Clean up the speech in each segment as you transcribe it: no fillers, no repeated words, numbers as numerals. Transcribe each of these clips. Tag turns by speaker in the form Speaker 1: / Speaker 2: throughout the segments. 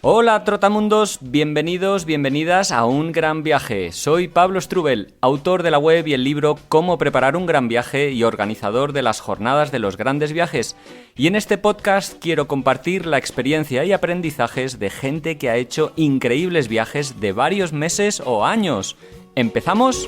Speaker 1: Hola trotamundos, bienvenidos, bienvenidas a Un Gran Viaje. Soy Pablo Strubel, autor de la web y el libro Cómo preparar un gran viaje y organizador de las jornadas de los grandes viajes. Y en este podcast quiero compartir la experiencia y aprendizajes de gente que ha hecho increíbles viajes de varios meses o años. ¿Empezamos?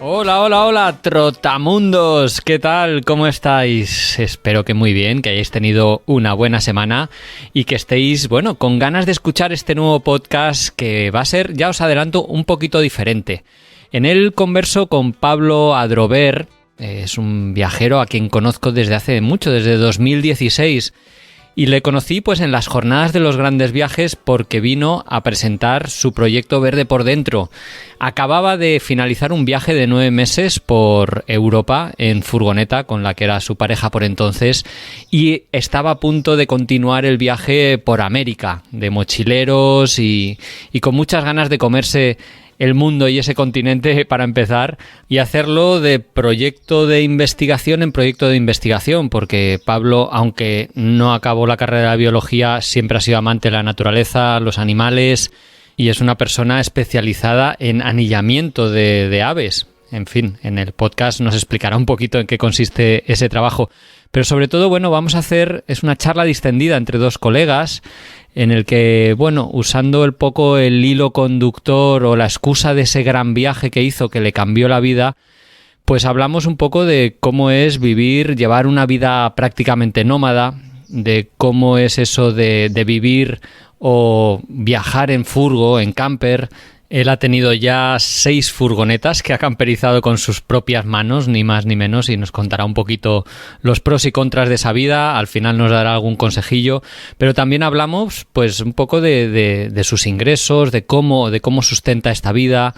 Speaker 1: Hola, trotamundos, ¿qué tal? ¿Cómo estáis? Espero que muy bien, que hayáis tenido una buena semana y que estéis, con ganas de escuchar este nuevo podcast que va a ser, ya os adelanto, un poquito diferente. En él converso con Pablo Adrover, es un viajero a quien conozco desde hace mucho, desde 2016. Y le conocí en las jornadas de los grandes viajes porque vino a presentar su proyecto Verde por Dentro. Acababa de finalizar un viaje de 9 meses por Europa en furgoneta con la que era su pareja por entonces y estaba a punto de continuar el viaje por América, de mochileros y con muchas ganas de comerse el mundo y ese continente para empezar y hacerlo de proyecto de investigación en proyecto de investigación, porque Pablo, aunque no acabó la carrera de biología, siempre ha sido amante de la naturaleza, los animales y es una persona especializada en anillamiento de aves. En fin, en el podcast nos explicará un poquito en qué consiste ese trabajo. Pero sobre todo, vamos a hacer, es una charla distendida entre dos colegas en el que, usando el hilo conductor o la excusa de ese gran viaje que hizo que le cambió la vida, pues hablamos un poco de cómo es llevar una vida prácticamente nómada, de cómo es eso de vivir o viajar en furgo, en camper. Él ha tenido ya 6 furgonetas que ha camperizado con sus propias manos, ni más ni menos, y nos contará un poquito los pros y contras de esa vida. Al final nos dará algún consejillo, pero también hablamos un poco de sus ingresos, de cómo sustenta esta vida,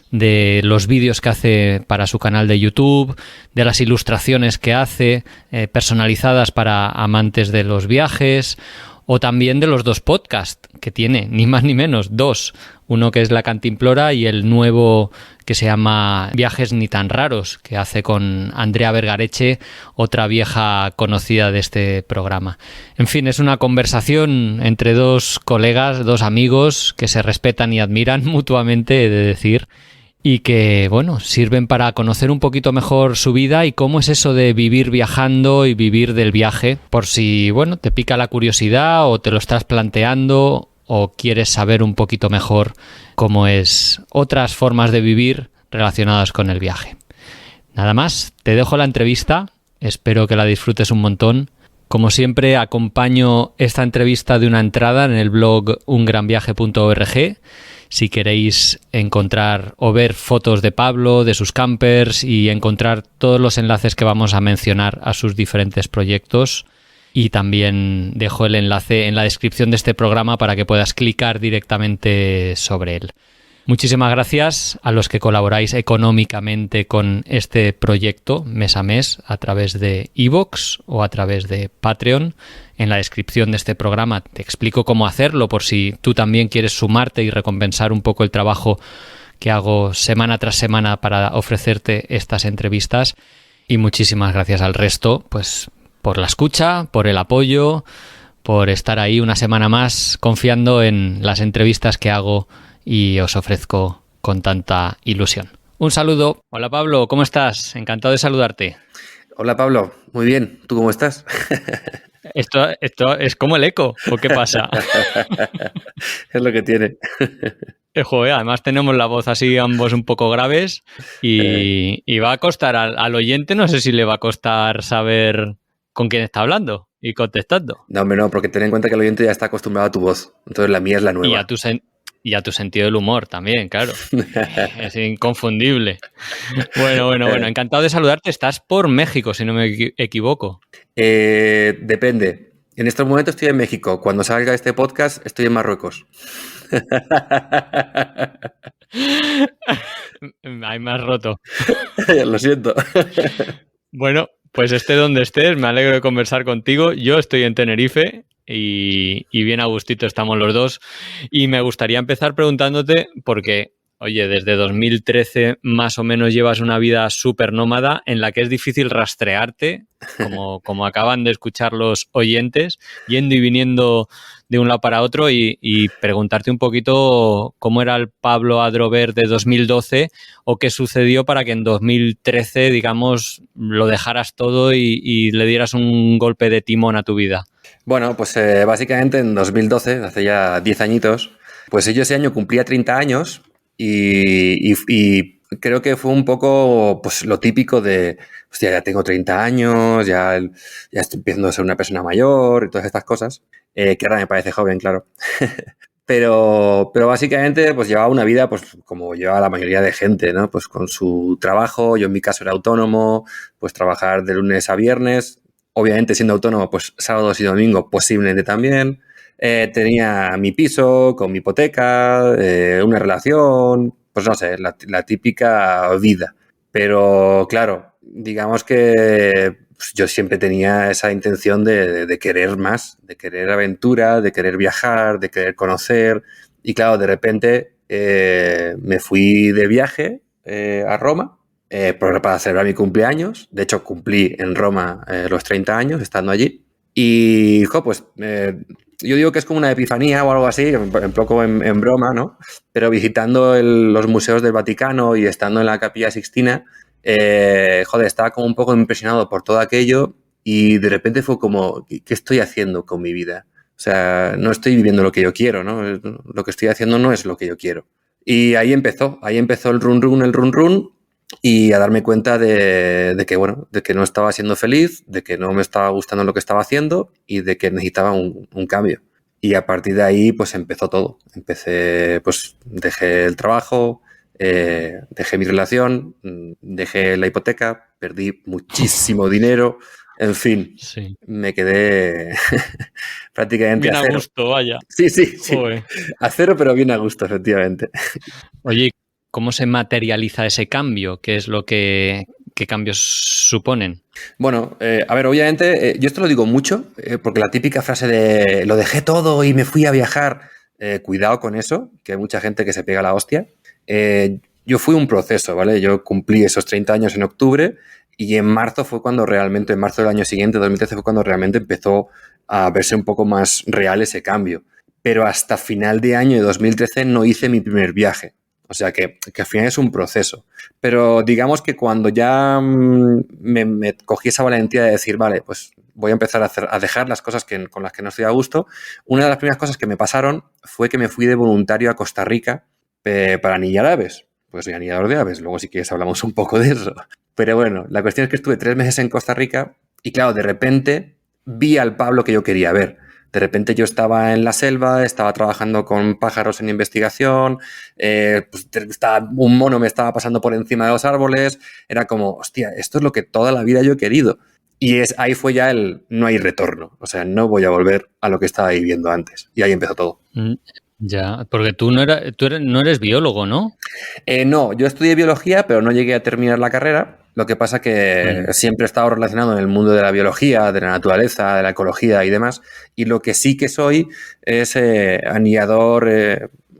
Speaker 1: de los vídeos que hace para su canal de YouTube, de las ilustraciones que hace personalizadas para amantes de los viajes, o también de los 2 podcasts que tiene, ni más ni menos, 2. Uno que es La Cantimplora y el nuevo que se llama Viajes ni tan raros, que hace con Andrea Vergareche, otra vieja conocida de este programa. En fin, es una conversación entre 2 colegas, 2 amigos que se respetan y admiran mutuamente, he de decir, y que, sirven para conocer un poquito mejor su vida y cómo es eso de vivir viajando y vivir del viaje, por si, te pica la curiosidad o te lo estás planteando o quieres saber un poquito mejor cómo es otras formas de vivir relacionadas con el viaje. Nada más, te dejo la entrevista, espero que la disfrutes un montón. Como siempre, acompaño esta entrevista de una entrada en el blog ungranviaje.org. Si queréis encontrar o ver fotos de Pablo, de sus campers y encontrar todos los enlaces que vamos a mencionar a sus diferentes proyectos. Y también dejo el enlace en la descripción de este programa para que puedas clicar directamente sobre él. Muchísimas gracias a los que colaboráis económicamente con este proyecto mes a mes a través de iVoox o a través de Patreon. En la descripción de este programa te explico cómo hacerlo por si tú también quieres sumarte y recompensar un poco el trabajo que hago semana tras semana para ofrecerte estas entrevistas. Y muchísimas gracias al resto, por la escucha, por el apoyo, por estar ahí una semana más confiando en las entrevistas que hago y os ofrezco con tanta ilusión. Un saludo. Hola Pablo, ¿cómo estás? Encantado de saludarte.
Speaker 2: Hola Pablo, muy bien. ¿Tú cómo estás?
Speaker 1: Esto es como el eco, ¿o qué pasa?
Speaker 2: Es lo que tiene.
Speaker 1: Joder, además tenemos la voz así ambos un poco graves y va a costar al oyente, no sé si le va a costar saber con quién está hablando y contestando.
Speaker 2: No, hombre, no, porque ten en cuenta que el oyente ya está acostumbrado a tu voz. Entonces la mía es la nueva.
Speaker 1: Y a tu sentido del humor también, claro. Es inconfundible. Bueno, encantado de saludarte. Estás por México, si no me equivoco.
Speaker 2: Depende. En estos momentos estoy en México. Cuando salga este podcast, estoy en Marruecos.
Speaker 1: Ahí me has roto.
Speaker 2: Lo siento.
Speaker 1: Bueno, pues esté donde estés, me alegro de conversar contigo. Yo estoy en Tenerife y bien a gustito estamos los dos. Y me gustaría empezar preguntándote, porque Oye, desde 2013 más o menos llevas una vida súper nómada en la que es difícil rastrearte, como acaban de escuchar los oyentes, yendo y viniendo de un lado para otro y preguntarte un poquito cómo era el Pablo Adrover de 2012 o qué sucedió para que en 2013, digamos, lo dejaras todo y le dieras un golpe de timón a tu vida.
Speaker 2: Bueno, pues básicamente en 2012, hace ya 10 añitos, pues yo ese año cumplía 30 años y creo que fue un poco pues lo típico de, hostia, ya tengo 30 años, ya estoy empezando a ser una persona mayor y todas estas cosas, que ahora me parece joven, claro. Pero básicamente pues llevaba una vida pues como llevaba la mayoría de gente, ¿no? Pues con su trabajo, yo en mi caso era autónomo, pues trabajar de lunes a viernes, obviamente siendo autónomo pues sábados y domingos posiblemente también. Tenía mi piso con mi hipoteca, una relación, pues no sé, la típica vida. Pero claro, digamos que pues, yo siempre tenía esa intención de querer más, de querer aventura, de querer viajar, de querer conocer. Y claro, de repente me fui de viaje a Roma para celebrar mi cumpleaños. De hecho, cumplí en Roma los 30 años estando allí. Y, pues yo digo que es como una epifanía o algo así, un poco en broma, ¿no? Pero visitando los museos del Vaticano y estando en la Capilla Sixtina, estaba como un poco impresionado por todo aquello y de repente fue como, ¿qué estoy haciendo con mi vida? O sea, no estoy viviendo lo que yo quiero, ¿no? Lo que estoy haciendo no es lo que yo quiero. Y ahí empezó el run run y a darme cuenta de que no estaba siendo feliz, de que no me estaba gustando lo que estaba haciendo y de que necesitaba un cambio. Y a partir de ahí, pues empezó todo. Dejé el trabajo, dejé mi relación, dejé la hipoteca, perdí muchísimo dinero, en fin,
Speaker 1: Sí.
Speaker 2: me quedé prácticamente
Speaker 1: Bien
Speaker 2: a
Speaker 1: a
Speaker 2: cero.
Speaker 1: gusto, vaya.
Speaker 2: Sí.
Speaker 1: Joder.
Speaker 2: A cero, pero bien a gusto, efectivamente.
Speaker 1: Oye, ¿cómo se materializa ese cambio? ¿Qué cambios suponen?
Speaker 2: Bueno, a ver, obviamente, yo esto lo digo mucho, porque la típica frase de lo dejé todo y me fui a viajar, cuidado con eso, que hay mucha gente que se pega la hostia. Yo fui un proceso, ¿vale? Yo cumplí esos 30 años en octubre y en marzo fue cuando realmente, en marzo del año siguiente, 2013, fue cuando realmente empezó a verse un poco más real ese cambio. Pero hasta final de año de 2013 no hice mi primer viaje. O sea que al final es un proceso. Pero digamos que cuando ya me cogí esa valentía de decir, vale, pues voy a empezar a dejar las cosas con las que no estoy a gusto, una de las primeras cosas que me pasaron fue que me fui de voluntario a Costa Rica para anillar aves. Pues soy anillador de aves, luego si quieres hablamos un poco de eso. Pero bueno, la cuestión es que estuve 3 meses en Costa Rica y claro, de repente vi al Pablo que yo quería ver. De repente yo estaba en la selva, estaba trabajando con pájaros en investigación, un mono me estaba pasando por encima de los árboles, era como, hostia, esto es lo que toda la vida yo he querido. Y ahí fue ya no hay retorno, o sea, no voy a volver a lo que estaba viviendo antes. Y ahí empezó todo.
Speaker 1: Ya, porque tú no eres biólogo, ¿no?
Speaker 2: No, yo estudié biología, pero no llegué a terminar la carrera. Lo que pasa que siempre he estado relacionado en el mundo de la biología, de la naturaleza, de la ecología y demás. Y lo que sí que soy es anillador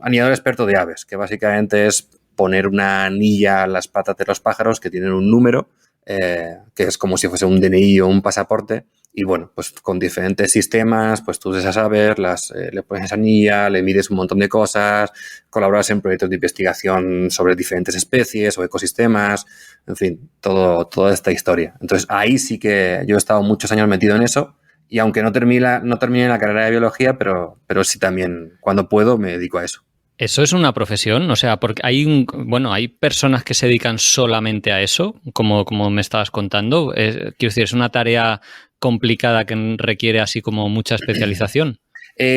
Speaker 2: experto de aves, que básicamente es poner una anilla a las patas de los pájaros que tienen un número, que es como si fuese un DNI o un pasaporte. Y bueno, pues con diferentes sistemas, pues tú esas aves, le pones esa anilla, le mides un montón de cosas, colaboras en proyectos de investigación sobre diferentes especies o ecosistemas, en fin, toda esta historia. Entonces ahí sí que yo he estado muchos años metido en eso y aunque no terminé la carrera de biología, pero sí también cuando puedo me dedico a eso.
Speaker 1: ¿Eso es una profesión? O sea, porque hay personas que se dedican solamente a eso, como me estabas contando. Quiero decir, es una tarea complicada que requiere así como mucha especialización.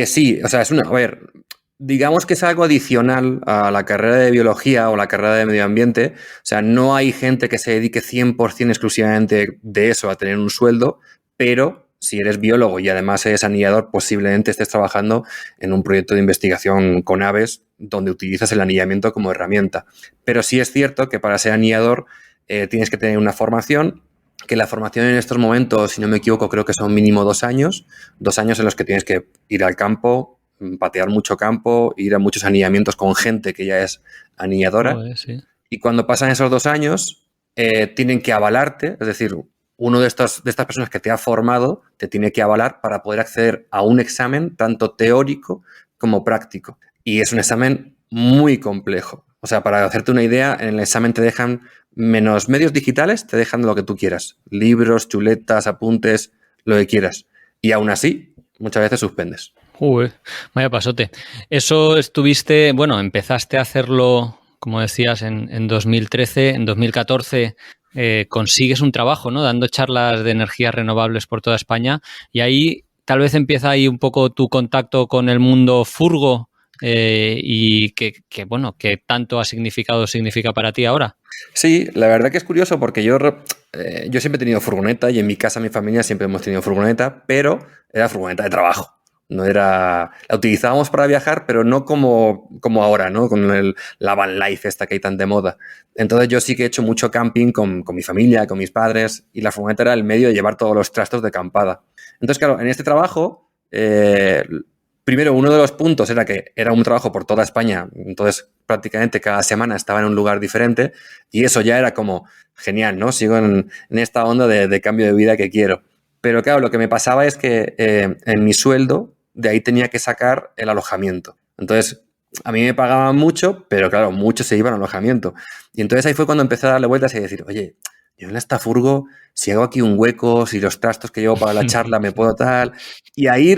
Speaker 2: Sí, o sea, a ver, digamos que es algo adicional a la carrera de biología o la carrera de medio ambiente. O sea, no hay gente que se dedique 100% exclusivamente de eso a tener un sueldo, pero si eres biólogo y además eres anillador, posiblemente estés trabajando en un proyecto de investigación con aves donde utilizas el anillamiento como herramienta. Pero sí es cierto que para ser anillador tienes que tener una formación, que la formación en estos momentos, si no me equivoco, creo que son mínimo 2 años, 2 años en los que tienes que ir al campo, patear mucho campo, ir a muchos anillamientos con gente que ya es anilladora.
Speaker 1: Sí.
Speaker 2: Y cuando pasan esos 2 años, tienen que avalarte, es decir, uno de estas personas que te ha formado te tiene que avalar para poder acceder a un examen tanto teórico como práctico. Y es un examen muy complejo. O sea, para hacerte una idea, en el examen te dejan menos medios digitales, te dejan lo que tú quieras. Libros, chuletas, apuntes, lo que quieras. Y aún así, muchas veces suspendes.
Speaker 1: Vaya pasote. Eso estuviste, bueno, empezaste a hacerlo, como decías, en 2013, en 2014 consigues un trabajo, ¿no? Dando charlas de energías renovables por toda España y ahí tal vez empieza ahí un poco tu contacto con el mundo furgo y bueno, que tanto significa para ti ahora.
Speaker 2: Sí, la verdad que es curioso porque yo siempre he tenido furgoneta y en mi casa, mi familia siempre hemos tenido furgoneta, pero era furgoneta de trabajo. No era... La utilizábamos para viajar, pero no como ahora, ¿no? Con la van life esta que hay tan de moda. Entonces yo sí que he hecho mucho camping con mi familia, con mis padres, y la furgoneta era el medio de llevar todos los trastos de acampada. Entonces, claro, en este trabajo, primero, uno de los puntos era que era un trabajo por toda España, entonces prácticamente cada semana estaba en un lugar diferente, y eso ya era como genial, ¿no? Sigo en esta onda de cambio de vida que quiero. Pero claro, lo que me pasaba es que en mi sueldo, de ahí tenía que sacar el alojamiento. Entonces, a mí me pagaban mucho, pero claro, mucho se iba al alojamiento. Y entonces ahí fue cuando empecé a darle vueltas y a decir, oye, yo en esta furgo, si hago aquí un hueco, si los trastos que llevo para la charla me puedo tal... Y ahí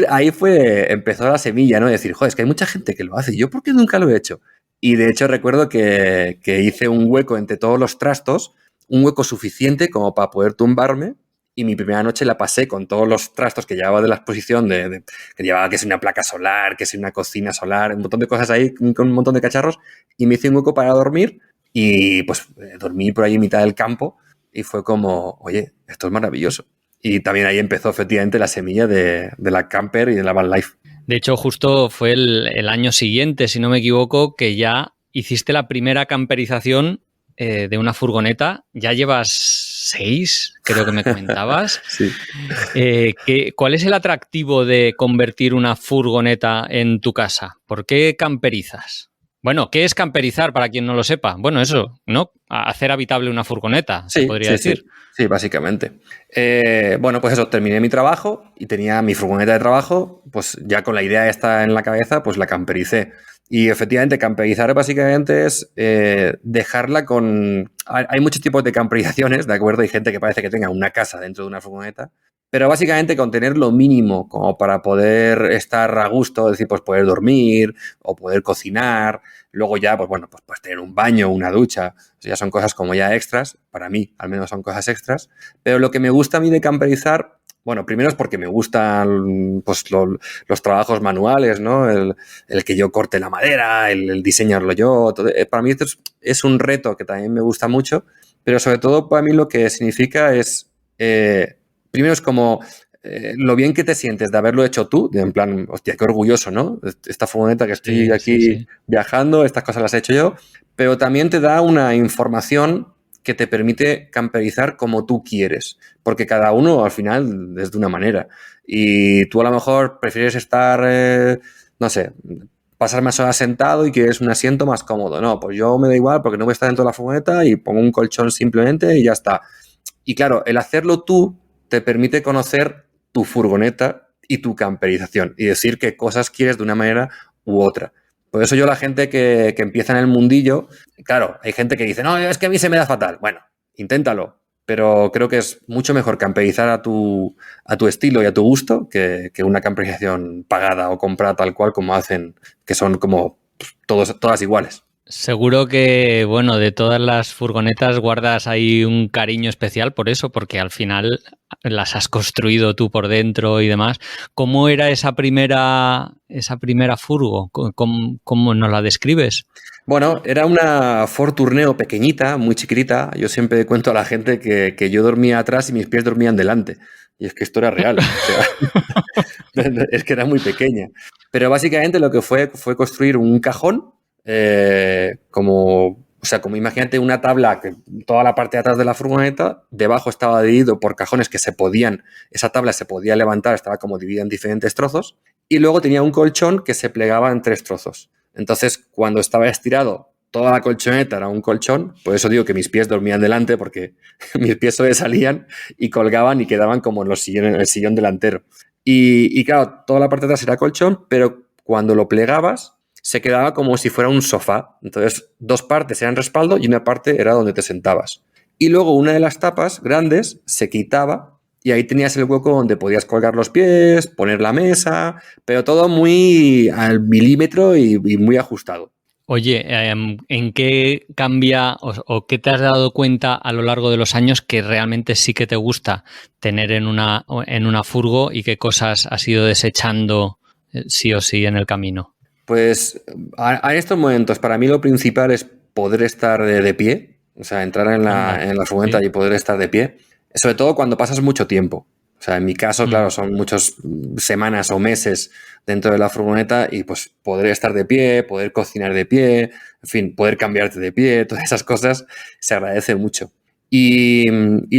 Speaker 2: empezó la semilla, ¿no? De decir, joder, es que hay mucha gente que lo hace, ¿yo por qué nunca lo he hecho? Y de hecho recuerdo que hice un hueco entre todos los trastos, un hueco suficiente como para poder tumbarme. Y mi primera noche la pasé con todos los trastos que llevaba de la exposición, que llevaba que es una placa solar, que es una cocina solar, un montón de cosas ahí, con un montón de cacharros, y me hice un hueco para dormir y pues dormí por ahí en mitad del campo y fue como, oye, esto es maravilloso. Y también ahí empezó efectivamente la semilla de la camper y de la van life.
Speaker 1: De hecho, justo fue el año siguiente, si no me equivoco, que ya hiciste la primera camperización de una furgoneta. Ya llevas 6, creo que me comentabas.
Speaker 2: Sí.
Speaker 1: ¿Cuál es el atractivo de convertir una furgoneta en tu casa? ¿Por qué camperizas? Bueno, ¿qué es camperizar para quien no lo sepa? Bueno, eso, ¿no? Hacer habitable una furgoneta, se podría decir.
Speaker 2: Sí, básicamente. Bueno, pues eso, terminé mi trabajo y tenía mi furgoneta de trabajo, pues ya con la idea esta en la cabeza, pues la campericé. Y efectivamente, camperizar básicamente es dejarla con... Hay muchos tipos de camperizaciones, ¿de acuerdo? Hay gente que parece que tenga una casa dentro de una furgoneta, pero básicamente con tener lo mínimo como para poder estar a gusto, es decir, pues poder dormir o poder cocinar, luego ya, pues bueno, pues tener un baño, una ducha, ya son cosas como ya extras, para mí al menos son cosas extras, pero lo que me gusta a mí de camperizar, bueno, primero es porque me gustan pues, los trabajos manuales, ¿no? El que yo corte la madera, el diseñarlo yo. Todo. Para mí esto es un reto que también me gusta mucho, pero sobre todo para mí lo que significa es, primero es como lo bien que te sientes de haberlo hecho tú, en plan, hostia, qué orgulloso, ¿no? Esta furgoneta que estoy aquí viajando, estas cosas las he hecho yo, pero también te da una información que te permite camperizar como tú quieres, porque cada uno al final es de una manera y tú a lo mejor prefieres estar, no sé, pasar más horas sentado y quieres un asiento más cómodo. No, pues yo me da igual porque no voy a estar dentro de la furgoneta y pongo un colchón simplemente y ya está. Y claro, el hacerlo tú te permite conocer tu furgoneta y tu camperización y decir qué cosas quieres de una manera u otra. Por eso yo la gente que empieza en el mundillo, claro, hay gente que dice, no, es que a mí se me da fatal. Bueno, inténtalo, pero creo que es mucho mejor camperizar a tu estilo y a tu gusto que una camperización pagada o comprada tal cual como hacen, que son como todas iguales.
Speaker 1: Seguro que, bueno, de todas las furgonetas guardas ahí un cariño especial por eso, porque al final las has construido tú por dentro y demás. ¿Cómo era esa primera furgo? ¿Cómo nos la describes?
Speaker 2: Bueno, era una Ford Tourneo pequeñita, muy chiquitita. Yo siempre cuento a la gente que yo dormía atrás y mis pies dormían delante. Y es que esto era real. O sea, es que era muy pequeña. Pero básicamente lo que fue construir un cajón como imagínate una tabla que toda la parte de atrás de la furgoneta, debajo estaba dividido por cajones que esa tabla se podía levantar, estaba como dividida en diferentes trozos y luego tenía un colchón que se plegaba en 3 trozos. Entonces, cuando estaba estirado, toda la colchoneta era un colchón. Por eso digo que mis pies dormían delante, porque mis pies sobresalían y colgaban y quedaban como en el sillón delantero. Y claro, toda la parte de atrás era colchón, pero cuando lo plegabas, se quedaba como si fuera un sofá. Entonces, 2 partes eran respaldo y una parte era donde te sentabas. Y luego una de las tapas grandes se quitaba y ahí tenías el hueco donde podías colgar los pies, poner la mesa, pero todo muy al milímetro y muy ajustado.
Speaker 1: Oye, ¿en qué cambia o qué te has dado cuenta a lo largo de los años que realmente sí que te gusta tener en una furgo y qué cosas has ido desechando sí o sí en el camino?
Speaker 2: Pues en estos momentos para mí lo principal es poder estar de pie, o sea, entrar en
Speaker 1: Anda,
Speaker 2: la furgoneta
Speaker 1: sí.
Speaker 2: y poder estar de pie, sobre todo cuando pasas mucho tiempo. O sea, en mi caso, claro, son muchas semanas o meses dentro de la furgoneta y pues poder estar de pie, poder cocinar de pie, en fin, poder cambiarte de pie, todas esas cosas se agradece mucho. Y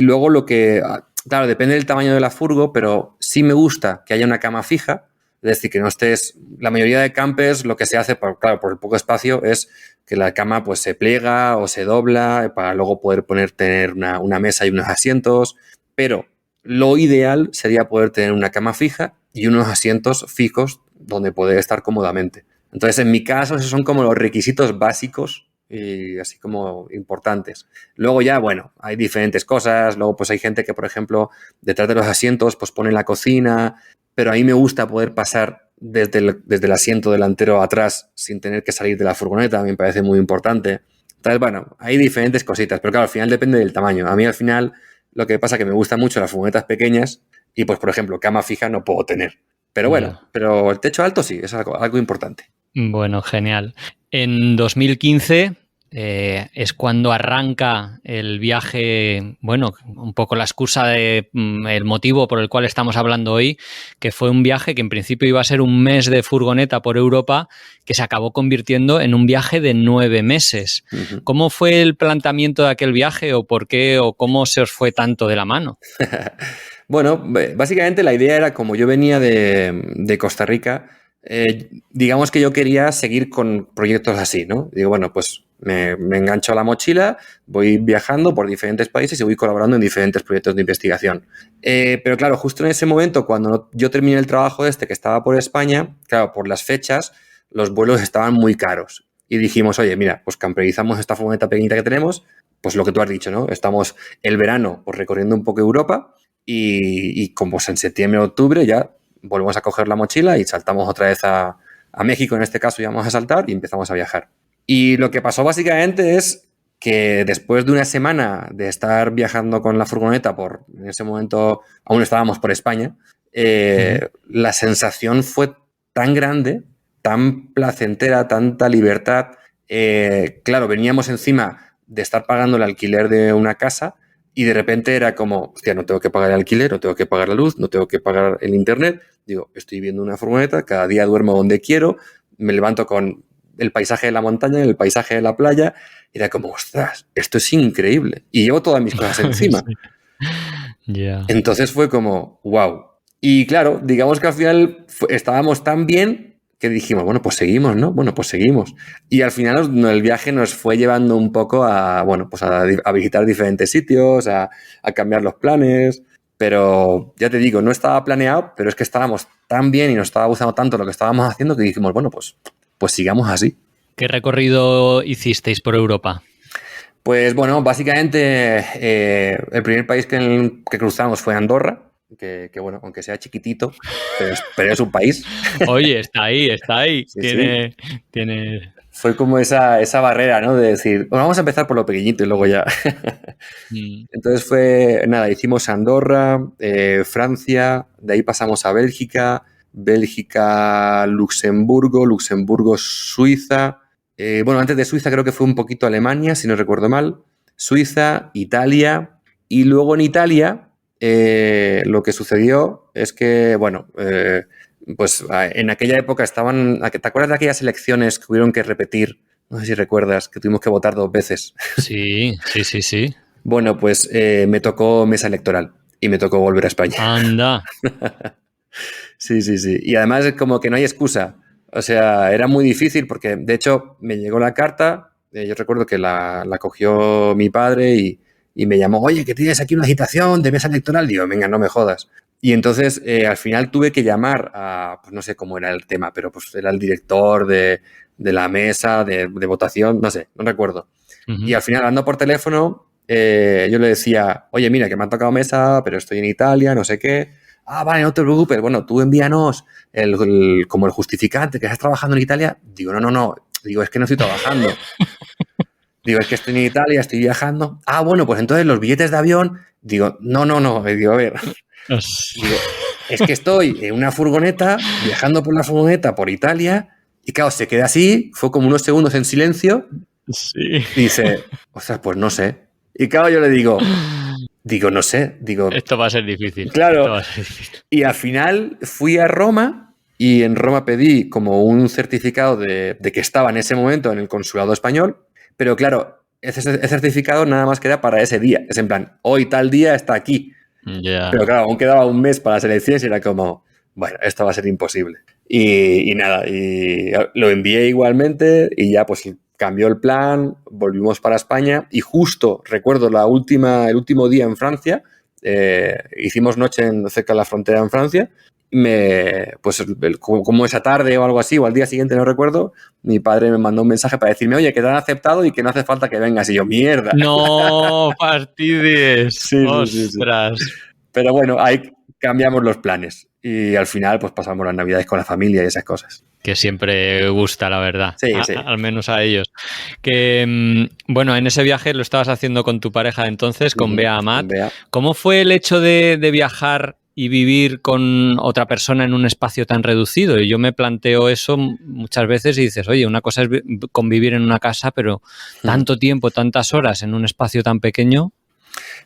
Speaker 2: luego claro, depende del tamaño de la furgo, pero sí me gusta que haya una cama fija. Es decir, que no estés... La mayoría de campers lo que se hace, claro, por el poco espacio, es que la cama pues se pliega o se dobla para luego poder tener una mesa y unos asientos. Pero lo ideal sería poder tener una cama fija y unos asientos fijos donde poder estar cómodamente. Entonces, en mi caso, esos son como los requisitos básicos y así como importantes. Luego ya, bueno, hay diferentes cosas. Luego pues hay gente que, por ejemplo, detrás de los asientos pues pone la cocina, pero a mí me gusta poder pasar desde el asiento delantero atrás sin tener que salir de la furgoneta, me parece muy importante. Entonces, bueno, hay diferentes cositas, pero claro, al final depende del tamaño. A mí al final lo que pasa es que me gustan mucho las furgonetas pequeñas y pues, por ejemplo, cama fija no puedo tener. Pero bueno,
Speaker 1: Ya.
Speaker 2: pero el techo alto sí, es algo importante.
Speaker 1: Bueno, genial. En 2015 es cuando arranca el viaje, bueno, un poco la excusa de el motivo por el cual estamos hablando hoy, que fue un viaje que en principio iba a ser un mes de furgoneta por Europa, que se acabó convirtiendo en un viaje de 9 meses.
Speaker 2: Uh-huh.
Speaker 1: ¿Cómo fue el planteamiento de aquel viaje o por qué o cómo se os fue tanto de la mano?
Speaker 2: Bueno, básicamente la idea era, como yo venía de Costa Rica, digamos que yo quería seguir con proyectos así, ¿no? Digo, bueno, pues me engancho a la mochila, voy viajando por diferentes países y voy colaborando en diferentes proyectos de investigación. Pero claro, justo en ese momento, cuando yo terminé el trabajo que estaba por España, claro, por las fechas, los vuelos estaban muy caros. Y dijimos, oye, mira, pues camperizamos esta furgoneta pequeñita que tenemos, pues lo que tú has dicho, ¿no? Estamos el verano pues recorriendo un poco Europa y como pues en septiembre o octubre ya volvemos a coger la mochila y saltamos otra vez a México, en este caso íbamos a saltar y empezamos a viajar. Y lo que pasó básicamente es que después de una semana de estar viajando con la furgoneta, en ese momento aún estábamos por España, la sensación fue tan grande, tan placentera, tanta libertad. Claro, veníamos encima de estar pagando el alquiler de una casa y de repente era como, hostia, no tengo que pagar el alquiler, no tengo que pagar la luz, no tengo que pagar el internet. Digo, estoy viendo una furgoneta, cada día duermo donde quiero, me levanto con el paisaje de la montaña, el paisaje de la playa. Y era como, ostras, esto es increíble. Y llevo todas mis cosas encima.
Speaker 1: Sí. Yeah.
Speaker 2: Entonces fue como, wow. Y claro, digamos que al final estábamos tan bien que dijimos, bueno, pues seguimos, ¿no? Bueno, pues seguimos. Y al final el viaje nos fue llevando un poco a, bueno, pues a visitar diferentes sitios, a cambiar los planes. Pero ya te digo, no estaba planeado, pero es que estábamos tan bien y nos estaba gustando tanto lo que estábamos haciendo que dijimos, bueno, pues sigamos así.
Speaker 1: ¿Qué recorrido hicisteis por Europa?
Speaker 2: Pues bueno, básicamente el primer país que cruzamos fue Andorra, que bueno, aunque sea chiquitito, pero es un país.
Speaker 1: Oye, está ahí, está ahí.
Speaker 2: Sí,
Speaker 1: Tiene...
Speaker 2: Fue como esa barrera, ¿no? De decir, bueno, vamos a empezar por lo pequeñito y luego ya. Entonces nada, hicimos Andorra, Francia, de ahí pasamos a Bélgica, Luxemburgo, Suiza. Bueno, antes de Suiza creo que fue un poquito Alemania, si no recuerdo mal. Suiza, Italia. Y luego en Italia lo que sucedió es que, bueno, pues en aquella época ¿te acuerdas de aquellas elecciones que hubieron que repetir? No sé si recuerdas, que tuvimos que votar 2 veces.
Speaker 1: Sí.
Speaker 2: Bueno, pues me tocó mesa electoral y me tocó volver a España.
Speaker 1: Anda.
Speaker 2: Sí, sí, sí. Y además es como que no hay excusa. O sea, era muy difícil porque, de hecho, me llegó la carta. Yo recuerdo que la cogió mi padre y me llamó, oye, que tienes aquí una agitación de mesa electoral. Digo, venga, no me jodas. Y entonces, al final tuve que llamar a, pues no sé cómo era el tema, pero pues era el director de la mesa de votación, no sé, no recuerdo. Y al final, hablando por teléfono, yo le decía, oye, mira, que me han tocado mesa, pero estoy en Italia, no sé qué. Ah, vale, no te preocupes. Bueno, tú envíanos como el justificante que estás trabajando en Italia. Digo, no. Digo, es que no estoy trabajando. Digo, es que estoy en Italia, estoy viajando. Ah, bueno, pues entonces los billetes de avión. Digo, no. Digo, a ver. Digo, es que estoy en una furgoneta, viajando por la furgoneta por Italia. Y claro, se queda así, fue como unos segundos en silencio.
Speaker 1: Sí.
Speaker 2: Y dice, ostras, pues no sé. Y claro, yo le digo, no sé. Digo,
Speaker 1: Esto va a ser difícil.
Speaker 2: claro.
Speaker 1: Esto va a ser difícil.
Speaker 2: Y al final fui a Roma y en Roma pedí como un certificado de que estaba en ese momento en el consulado español, pero claro, ese certificado nada más queda para ese día. Es en plan, hoy tal día está aquí.
Speaker 1: Ya.
Speaker 2: Pero claro, aún quedaba un mes para las elecciones y era como, bueno, esto va a ser imposible. Y nada, y lo envié igualmente y ya pues cambió el plan, volvimos para España y justo recuerdo el último día en Francia, hicimos noche cerca de la frontera en Francia, pues como esa tarde o algo así, o al día siguiente, no recuerdo, mi padre me mandó un mensaje para decirme, oye, que te han aceptado y que no hace falta que vengas. Y yo, mierda.
Speaker 1: No fastidies.
Speaker 2: Sí.
Speaker 1: Ostras.
Speaker 2: Pero bueno, ahí cambiamos los planes y al final pues pasamos las navidades con la familia y esas cosas.
Speaker 1: Que siempre gusta, la verdad.
Speaker 2: Sí.
Speaker 1: Al menos a ellos. Que, bueno, en ese viaje lo estabas haciendo con tu pareja entonces, con Bea Amat.
Speaker 2: Con Bea.
Speaker 1: ¿Cómo fue el hecho de viajar y vivir con otra persona en un espacio tan reducido? Y yo me planteo eso muchas veces y dices, oye, una cosa es convivir en una casa, pero tanto tiempo, tantas horas en un espacio tan pequeño.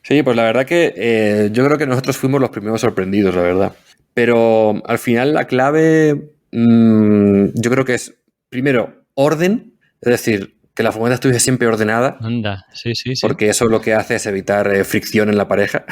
Speaker 2: Sí, pues la verdad que yo creo que nosotros fuimos los primeros sorprendidos, la verdad. Pero al final la clave yo creo que es, primero, orden, es decir, que la furgoneta estuviese siempre ordenada.
Speaker 1: Anda, sí.
Speaker 2: Porque eso lo que hace es evitar fricción en la pareja.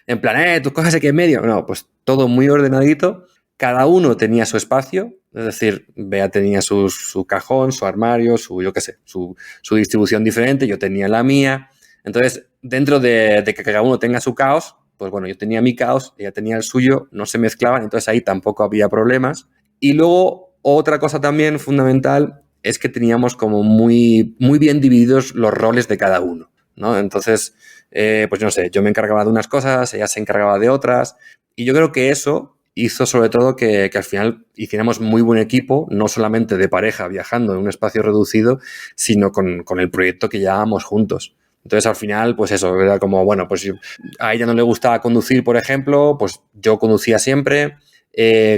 Speaker 2: En plan, tus cosas aquí en medio. No, pues todo muy ordenadito. Cada uno tenía su espacio. Es decir, Bea tenía su cajón, su armario, yo qué sé, su distribución diferente. Yo tenía la mía. Entonces, dentro de que cada uno tenga su caos, pues bueno, yo tenía mi caos, ella tenía el suyo, no se mezclaban, entonces ahí tampoco había problemas. Y luego, otra cosa también fundamental es que teníamos como muy, muy bien divididos los roles de cada uno, ¿no? Entonces, pues no sé, yo me encargaba de unas cosas, ella se encargaba de otras, y yo creo que eso hizo sobre todo que al final hiciéramos muy buen equipo, no solamente de pareja viajando en un espacio reducido, sino con el proyecto que llevábamos juntos. Entonces, al final, pues eso, era como, bueno, pues a ella no le gustaba conducir, por ejemplo, pues yo conducía siempre.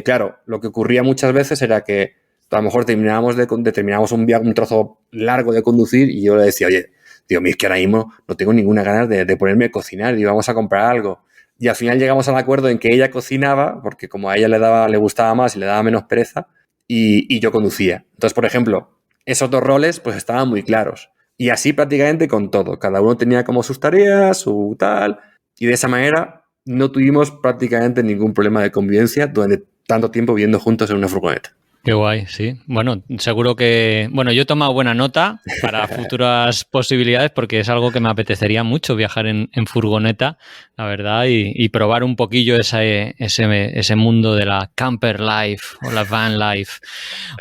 Speaker 2: Claro, lo que ocurría muchas veces era que a lo mejor terminábamos un trozo largo de conducir y yo le decía, oye, Dios mío, es que ahora mismo no tengo ninguna ganas de ponerme a cocinar y vamos a comprar algo. Y al final llegamos al acuerdo en que ella cocinaba, porque como a ella le gustaba más y le daba menos pereza, y yo conducía. Entonces, por ejemplo, esos dos roles pues estaban muy claros. Y así prácticamente con todo. Cada uno tenía como sus tareas, su tal, y de esa manera no tuvimos prácticamente ningún problema de convivencia durante tanto tiempo viviendo juntos en una furgoneta.
Speaker 1: Qué guay, sí. Bueno, seguro que... Bueno, yo he tomado buena nota para futuras posibilidades porque es algo que me apetecería mucho viajar en furgoneta, la verdad, y probar un poquillo ese mundo de la camper life o la van life.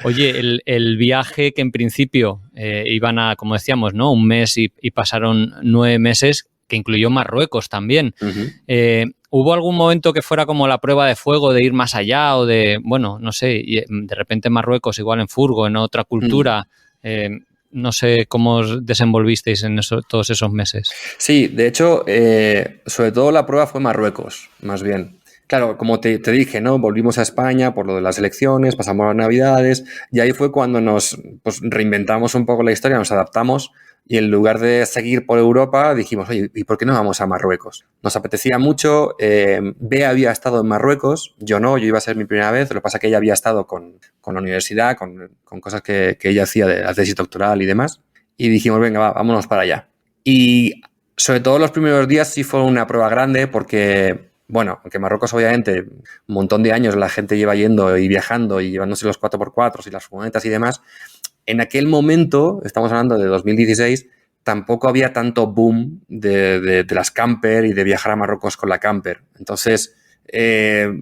Speaker 1: Oye, el viaje que en principio iban a, como decíamos, ¿no? Un mes y pasaron 9 meses, que incluyó Marruecos también.
Speaker 2: Uh-huh.
Speaker 1: ¿Hubo algún momento que fuera como la prueba de fuego de ir más allá o de, bueno, no sé, de repente en Marruecos, igual en furgo, en otra cultura? No sé cómo os desenvolvisteis en todos esos meses.
Speaker 2: Sí, de hecho, sobre todo la prueba fue Marruecos, más bien. Claro, como te dije, ¿no? Volvimos a España por lo de las elecciones, pasamos las Navidades y ahí fue cuando nos reinventamos un poco la historia, nos adaptamos y en lugar de seguir por Europa dijimos, oye, ¿y por qué no vamos a Marruecos? Nos apetecía mucho, Bea había estado en Marruecos, yo no, yo iba a ser mi primera vez, lo que pasa es que ella había estado con la universidad, con cosas que ella hacía de la tesis doctoral y demás, y dijimos, venga, vámonos para allá. Y sobre todo los primeros días sí fue una prueba grande porque bueno, aunque Marruecos obviamente un montón de años la gente lleva yendo y viajando y llevándose los 4x4 y las furgonetas y demás, en aquel momento, estamos hablando de 2016, tampoco había tanto boom de las camper y de viajar a Marruecos con la camper. Entonces,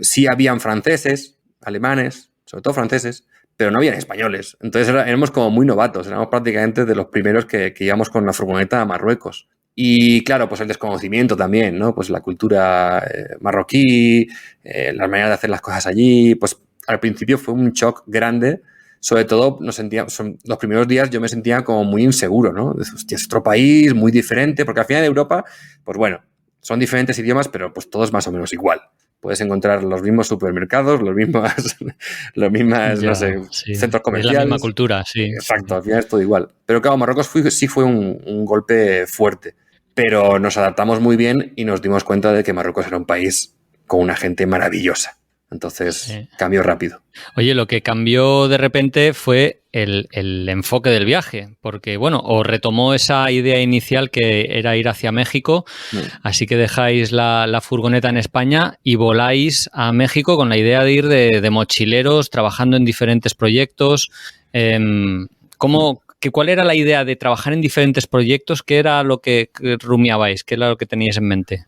Speaker 2: sí habían franceses, alemanes, sobre todo franceses, pero no habían españoles. Entonces éramos como muy novatos, éramos prácticamente de los primeros que íbamos con la furgoneta a Marruecos. Y claro, pues el desconocimiento también, ¿no? Pues la cultura marroquí, la manera de hacer las cosas allí, pues al principio fue un shock grande. Sobre todo, los primeros días yo me sentía como muy inseguro, ¿no? Hostia, es otro país, muy diferente, porque al final de Europa, pues bueno, son diferentes idiomas, pero pues todo es más o menos igual. Puedes encontrar los mismos supermercados, los mismos,
Speaker 1: Ya,
Speaker 2: no sé,
Speaker 1: sí.
Speaker 2: centros comerciales.
Speaker 1: Es la misma cultura, sí.
Speaker 2: Exacto, al final es todo igual. Pero claro, Marruecos sí fue un golpe fuerte, pero nos adaptamos muy bien y nos dimos cuenta de que Marruecos era un país con una gente maravillosa. Entonces, cambió rápido.
Speaker 1: Oye, lo que cambió de repente fue el enfoque del viaje, porque, bueno, os retomó esa idea inicial que era ir hacia México, así que dejáis la furgoneta en España y voláis a México con la idea de ir de mochileros, trabajando en diferentes proyectos. ¿Cuál era la idea de trabajar en diferentes proyectos? ¿Qué era lo que rumiabais? ¿Qué era lo que teníais en mente?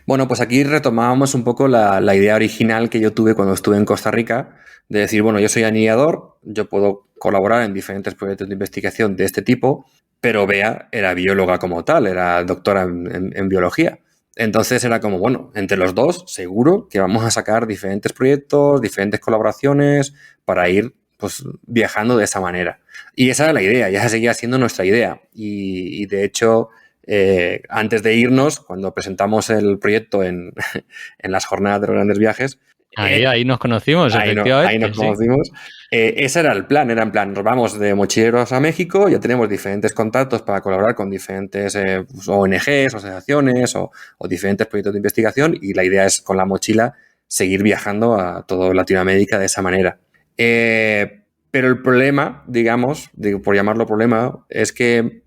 Speaker 2: Bueno, pues aquí retomábamos un poco la idea original que yo tuve cuando estuve en Costa Rica, de decir, bueno, yo soy anillador, yo puedo colaborar en diferentes proyectos de investigación de este tipo, pero Bea era bióloga como tal, era doctora en biología. Entonces era como, bueno, entre los dos seguro que vamos a sacar diferentes proyectos, diferentes colaboraciones para ir pues viajando de esa manera. Y esa era la idea, ya seguía siendo nuestra idea. Y de hecho, antes de irnos, cuando presentamos el proyecto en las jornadas de los grandes viajes,
Speaker 1: ahí nos conocimos, efectivamente.
Speaker 2: Ahí nos conocimos. Ese era el plan, nos vamos de mochileros a México, ya tenemos diferentes contactos para colaborar con diferentes ONGs, asociaciones o diferentes proyectos de investigación y la idea es con la mochila seguir viajando a toda Latinoamérica de esa manera. Pero el problema, digamos, por llamarlo problema, es que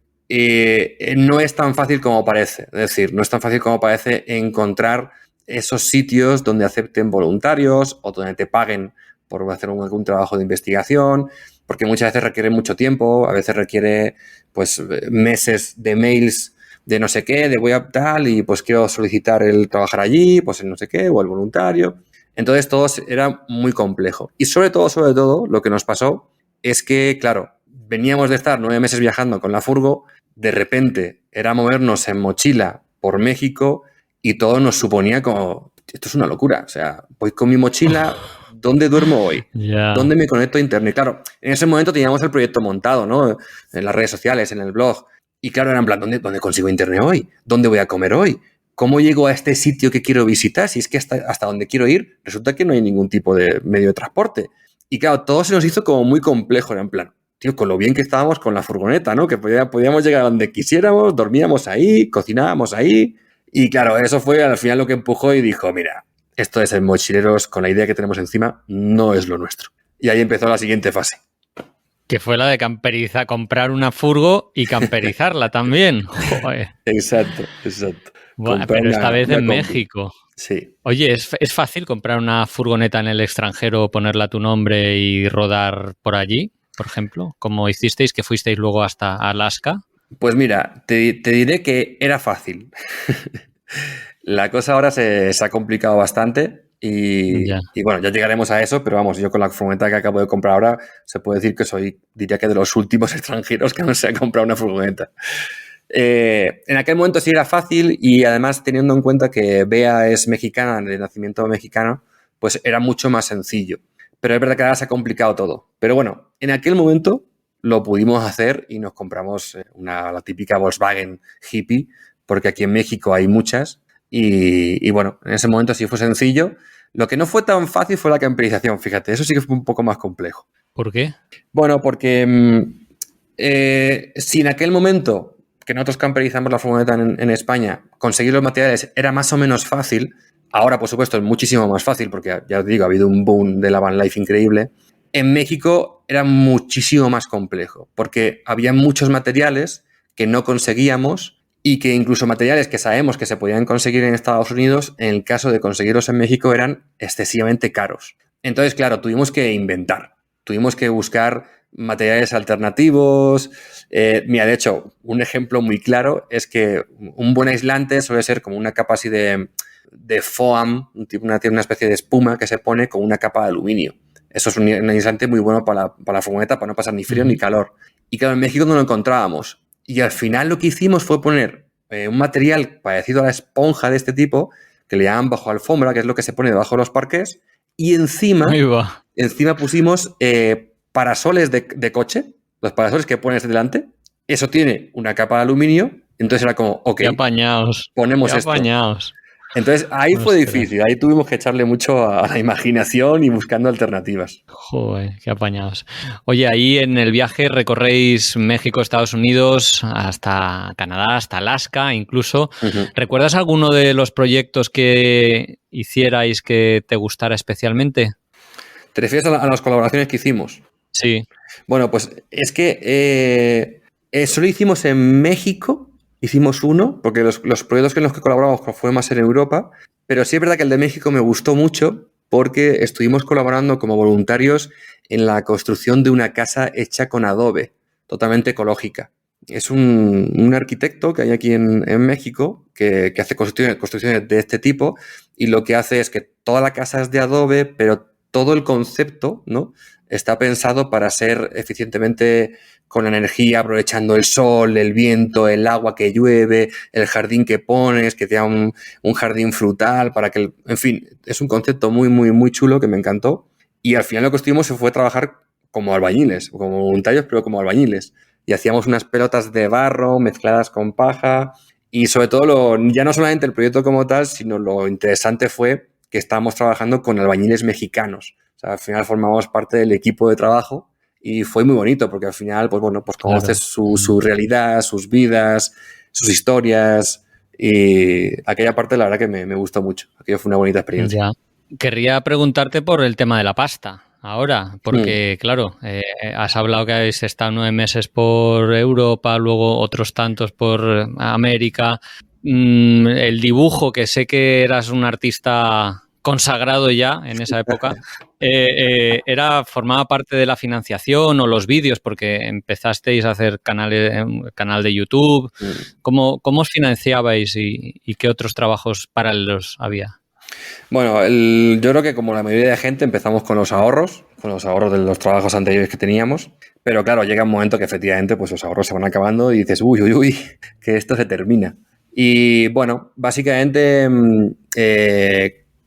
Speaker 2: no es tan fácil como parece. Es decir, no es tan fácil como parece encontrar esos sitios donde acepten voluntarios o donde te paguen por hacer algún trabajo de investigación, porque muchas veces requiere mucho tiempo, a veces requiere pues meses de mails de no sé qué, de voy a tal y pues quiero solicitar el trabajar allí, pues el no sé qué o el voluntario. Entonces todo era muy complejo. Y sobre todo, lo que nos pasó es que, claro, veníamos de estar 9 meses viajando con la furgo, de repente era movernos en mochila por México y todo nos suponía como, esto es una locura. O sea, voy con mi mochila, ¿dónde duermo hoy?
Speaker 1: Yeah.
Speaker 2: ¿Dónde me conecto a internet? Claro, en ese momento teníamos el proyecto montado, ¿no? En las redes sociales, en el blog. Y claro, era en plan, ¿dónde consigo internet hoy? ¿Dónde voy a comer hoy? ¿Cómo llego a este sitio que quiero visitar? Si es que hasta donde quiero ir, resulta que no hay ningún tipo de medio de transporte. Y claro, todo se nos hizo como muy complejo. Era en plan, tío, con lo bien que estábamos con la furgoneta, ¿no? Que podíamos llegar a donde quisiéramos, dormíamos ahí, cocinábamos ahí. Y claro, eso fue al final lo que empujó y dijo, mira, esto de ser mochileros con la idea que tenemos encima no es lo nuestro. Y ahí empezó la siguiente fase.
Speaker 1: Que fue la de comprar una furgo y camperizarla también. Joder.
Speaker 2: Exacto.
Speaker 1: Bueno, pero esta vez en México.
Speaker 2: Sí.
Speaker 1: Oye, ¿es fácil comprar una furgoneta en el extranjero, ponerla a tu nombre y rodar por allí, por ejemplo? Como hicisteis, que fuisteis luego hasta Alaska.
Speaker 2: Pues mira, te diré que era fácil. La cosa ahora se ha complicado bastante y bueno, ya llegaremos a eso, pero vamos, yo con la furgoneta que acabo de comprar ahora se puede decir que diría que de los últimos extranjeros que no se ha comprado una furgoneta. En aquel momento sí era fácil y además teniendo en cuenta que Bea es mexicana, de nacimiento mexicano, pues era mucho más sencillo. Pero es verdad que ahora se ha complicado todo. Pero bueno, en aquel momento lo pudimos hacer y nos compramos la típica Volkswagen hippie, porque aquí en México hay muchas y bueno, en ese momento sí fue sencillo. Lo que no fue tan fácil fue la camperización, fíjate, eso sí que fue un poco más complejo.
Speaker 1: ¿Por qué?
Speaker 2: Bueno, porque si en aquel momento que nosotros camperizamos la furgoneta en España, conseguir los materiales era más o menos fácil. Ahora, por supuesto, es muchísimo más fácil porque, ya os digo, ha habido un boom de la van life increíble. En México era muchísimo más complejo porque había muchos materiales que no conseguíamos y que incluso materiales que sabemos que se podían conseguir en Estados Unidos, en el caso de conseguirlos en México, eran excesivamente caros. Entonces, claro, tuvimos que inventar, tuvimos que buscar materiales alternativos. Mira, de hecho, un ejemplo muy claro es que un buen aislante suele ser como una capa así de foam, una especie de espuma que se pone con una capa de aluminio. Eso es un aislante muy bueno para la furgoneta, para no pasar ni frío ni calor. Y claro, en México no lo encontrábamos. Y al final lo que hicimos fue poner un material parecido a la esponja de este tipo, que le llaman bajo alfombra, que es lo que se pone debajo de los parqués, y encima pusimos parasoles de coche, los parasoles que pones delante. Eso tiene una capa de aluminio, entonces era como, ok,
Speaker 1: qué apañados,
Speaker 2: ponemos
Speaker 1: qué
Speaker 2: esto.
Speaker 1: apañados.
Speaker 2: Entonces ahí fue difícil, ahí tuvimos que echarle mucho a la imaginación y buscando alternativas.
Speaker 1: Joder, qué apañados. Oye, ahí en el viaje recorréis México, Estados Unidos, hasta Canadá, hasta Alaska incluso.
Speaker 2: Uh-huh.
Speaker 1: ¿Recuerdas alguno de los proyectos que hicierais que te gustara especialmente?
Speaker 2: ¿Te refieres a las colaboraciones que hicimos?
Speaker 1: Sí.
Speaker 2: Bueno, pues es que solo hicimos en México. Hicimos uno, porque los proyectos en los que colaboramos fue más en Europa, pero sí es verdad que el de México me gustó mucho porque estuvimos colaborando como voluntarios en la construcción de una casa hecha con adobe, totalmente ecológica. Es un arquitecto que hay aquí en México que hace construcciones de este tipo, y lo que hace es que toda la casa es de adobe, pero todo el concepto, ¿no?, está pensado para ser eficientemente con energía, aprovechando el sol, el viento, el agua que llueve, el jardín que pones, que sea un jardín frutal, para que, en fin, es un concepto muy, muy, muy chulo que me encantó. Y al final lo que estuvimos fue a trabajar como albañiles, como voluntarios, pero como albañiles. Y hacíamos unas pelotas de barro mezcladas con paja. Y sobre todo, ya no solamente el proyecto como tal, sino lo interesante fue que estábamos trabajando con albañiles mexicanos. O sea, al final formamos parte del equipo de trabajo y fue muy bonito porque al final, pues bueno, pues conoces su realidad, sus vidas, sus historias, y aquella parte la verdad que me gustó mucho. Aquello fue una bonita experiencia.
Speaker 1: Ya. Querría preguntarte por el tema de la pasta ahora, porque claro, has hablado que habéis estado 9 meses por Europa, luego otros tantos por América. El dibujo, que sé que eras un artista consagrado ya en esa época, ¿formaba parte de la financiación o los vídeos? Porque empezasteis a hacer canal de YouTube. ¿Cómo os financiabais y qué otros trabajos paralelos había?
Speaker 2: Bueno, yo creo que como la mayoría de gente empezamos con los ahorros de los trabajos anteriores que teníamos, pero claro, llega un momento que efectivamente pues los ahorros se van acabando y dices, uy, que esto se termina. Y bueno, básicamente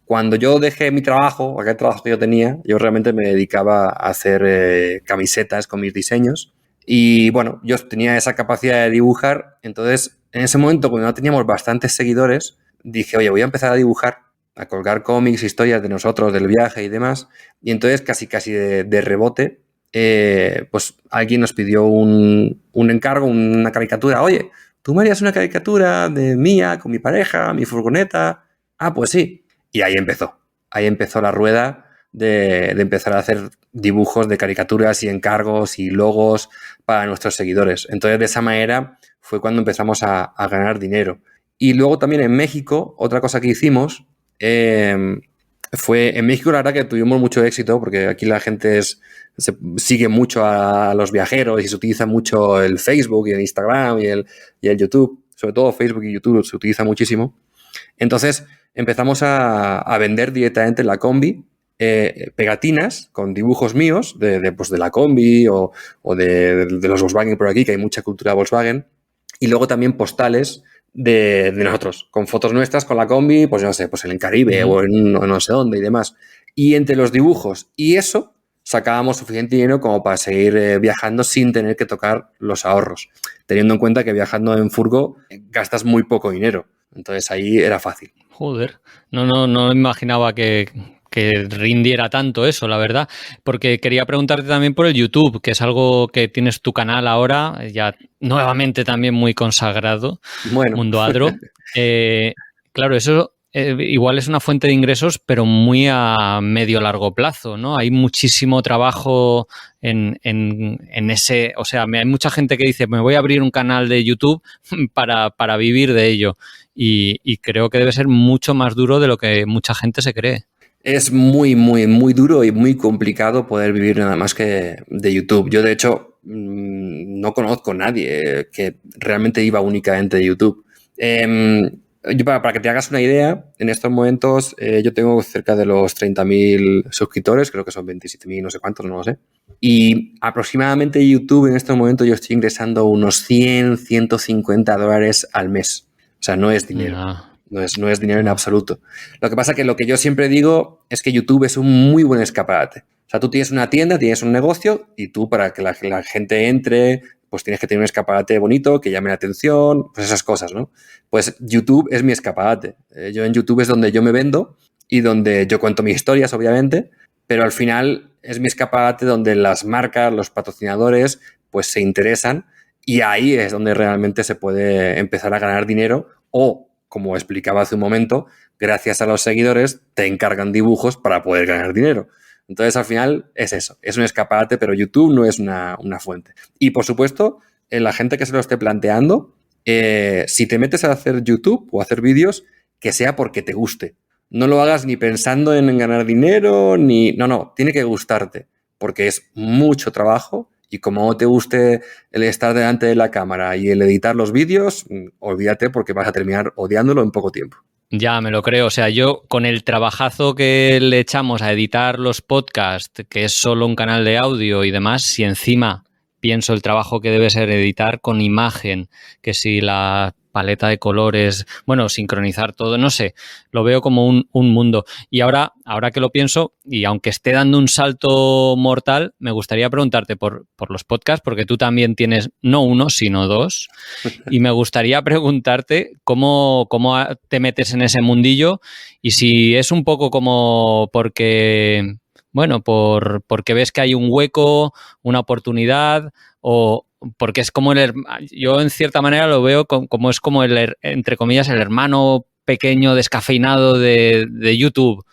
Speaker 2: cuando yo dejé mi trabajo, aquel trabajo que yo tenía, yo realmente me dedicaba a hacer camisetas con mis diseños. Y bueno, yo tenía esa capacidad de dibujar, entonces en ese momento, cuando no teníamos bastantes seguidores, dije, oye, voy a empezar a dibujar, a colgar cómics, historias de nosotros, del viaje y demás. Y entonces casi de rebote, pues alguien nos pidió un encargo, una caricatura. Oye, ¿tú me harías una caricatura de mía, con mi pareja, mi furgoneta? Ah, pues sí. Y ahí empezó la rueda de empezar a hacer dibujos de caricaturas y encargos y logos para nuestros seguidores. Entonces, de esa manera fue cuando empezamos a ganar dinero. Y luego también en México, otra cosa que hicimos fue, en México la verdad que tuvimos mucho éxito porque aquí la gente sigue mucho a los viajeros y se utiliza mucho el Facebook y el Instagram y el YouTube, sobre todo Facebook y YouTube se utiliza muchísimo. Entonces empezamos a vender directamente en la combi pegatinas con dibujos míos de la combi o de los Volkswagen por aquí, que hay mucha cultura Volkswagen, y luego también postales de nosotros, con fotos nuestras con la combi, pues no sé, pues en el Caribe o en no sé dónde y demás. Y entre los dibujos y eso sacábamos suficiente dinero como para seguir viajando sin tener que tocar los ahorros, teniendo en cuenta que viajando en furgo gastas muy poco dinero. Entonces ahí era fácil.
Speaker 1: Joder, no imaginaba que rindiera tanto eso, la verdad, porque quería preguntarte también por el YouTube, que es algo que tienes tu canal ahora, ya nuevamente también muy consagrado,
Speaker 2: bueno.
Speaker 1: Mundo Adro. Claro, eso igual es una fuente de ingresos, pero muy a medio largo plazo, ¿no? Hay muchísimo trabajo en ese, o sea, hay mucha gente que dice, me voy a abrir un canal de YouTube para vivir de ello. Y creo que debe ser mucho más duro de lo que mucha gente se cree.
Speaker 2: Es muy, muy, muy duro y muy complicado poder vivir nada más que de YouTube. Yo, de hecho, no conozco a nadie que realmente viva únicamente de YouTube. Para que te hagas una idea, en estos momentos yo tengo cerca de los 30.000 suscriptores, creo que son 27.000, no sé cuántos, no lo sé. Y aproximadamente YouTube en estos momentos yo estoy ingresando unos 100, $150 al mes. O sea, no es dinero. No es dinero en absoluto. Lo que pasa es que lo que yo siempre digo es que YouTube es un muy buen escaparate. O sea, tú tienes una tienda, tienes un negocio y tú para que la gente entre, pues tienes que tener un escaparate bonito, que llame la atención, pues esas cosas, ¿no? Pues YouTube es mi escaparate. Yo en YouTube es donde yo me vendo y donde yo cuento mis historias, obviamente, pero al final es mi escaparate donde las marcas, los patrocinadores, pues se interesan y ahí es donde realmente se puede empezar a ganar dinero o, como explicaba hace un momento, gracias a los seguidores te encargan dibujos para poder ganar dinero. Entonces, al final es eso, es un escaparate, pero YouTube no es una fuente. Y, por supuesto, la gente que se lo esté planteando, si te metes a hacer YouTube o a hacer vídeos, que sea porque te guste. No lo hagas ni pensando en ganar dinero, ni... No, tiene que gustarte, porque es mucho trabajo y como no te guste el estar delante de la cámara y el editar los vídeos, olvídate porque vas a terminar odiándolo en poco tiempo.
Speaker 1: Ya, me lo creo. O sea, yo con el trabajazo que le echamos a editar los podcasts, que es solo un canal de audio y demás, si encima pienso el trabajo que debe ser editar con imagen, que si la paleta de colores, bueno, sincronizar todo, no sé, lo veo como un mundo. Y ahora que lo pienso, y aunque esté dando un salto mortal, me gustaría preguntarte por los podcasts, porque tú también tienes no uno, sino dos, y me gustaría preguntarte cómo te metes en ese mundillo y si es un poco como porque... Bueno, porque ves que hay un hueco, una oportunidad, o porque es como yo en cierta manera lo veo como es como entre comillas, el hermano pequeño descafeinado de YouTube.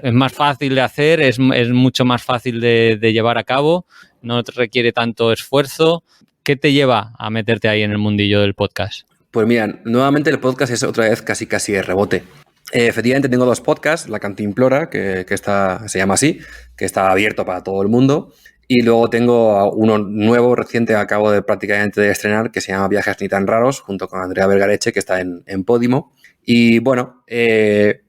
Speaker 1: Es más fácil de hacer, es mucho más fácil de llevar a cabo, no te requiere tanto esfuerzo. ¿Qué te lleva a meterte ahí en el mundillo del podcast?
Speaker 2: Pues mira, nuevamente el podcast es otra vez casi de rebote. Efectivamente tengo dos podcasts, La Cantimplora, que se llama así, que está abierto para todo el mundo, y luego tengo uno nuevo, reciente, acabo de prácticamente de estrenar, que se llama Viajes ni tan raros, junto con Andrea Vergareche, que está en Podimo. Y bueno,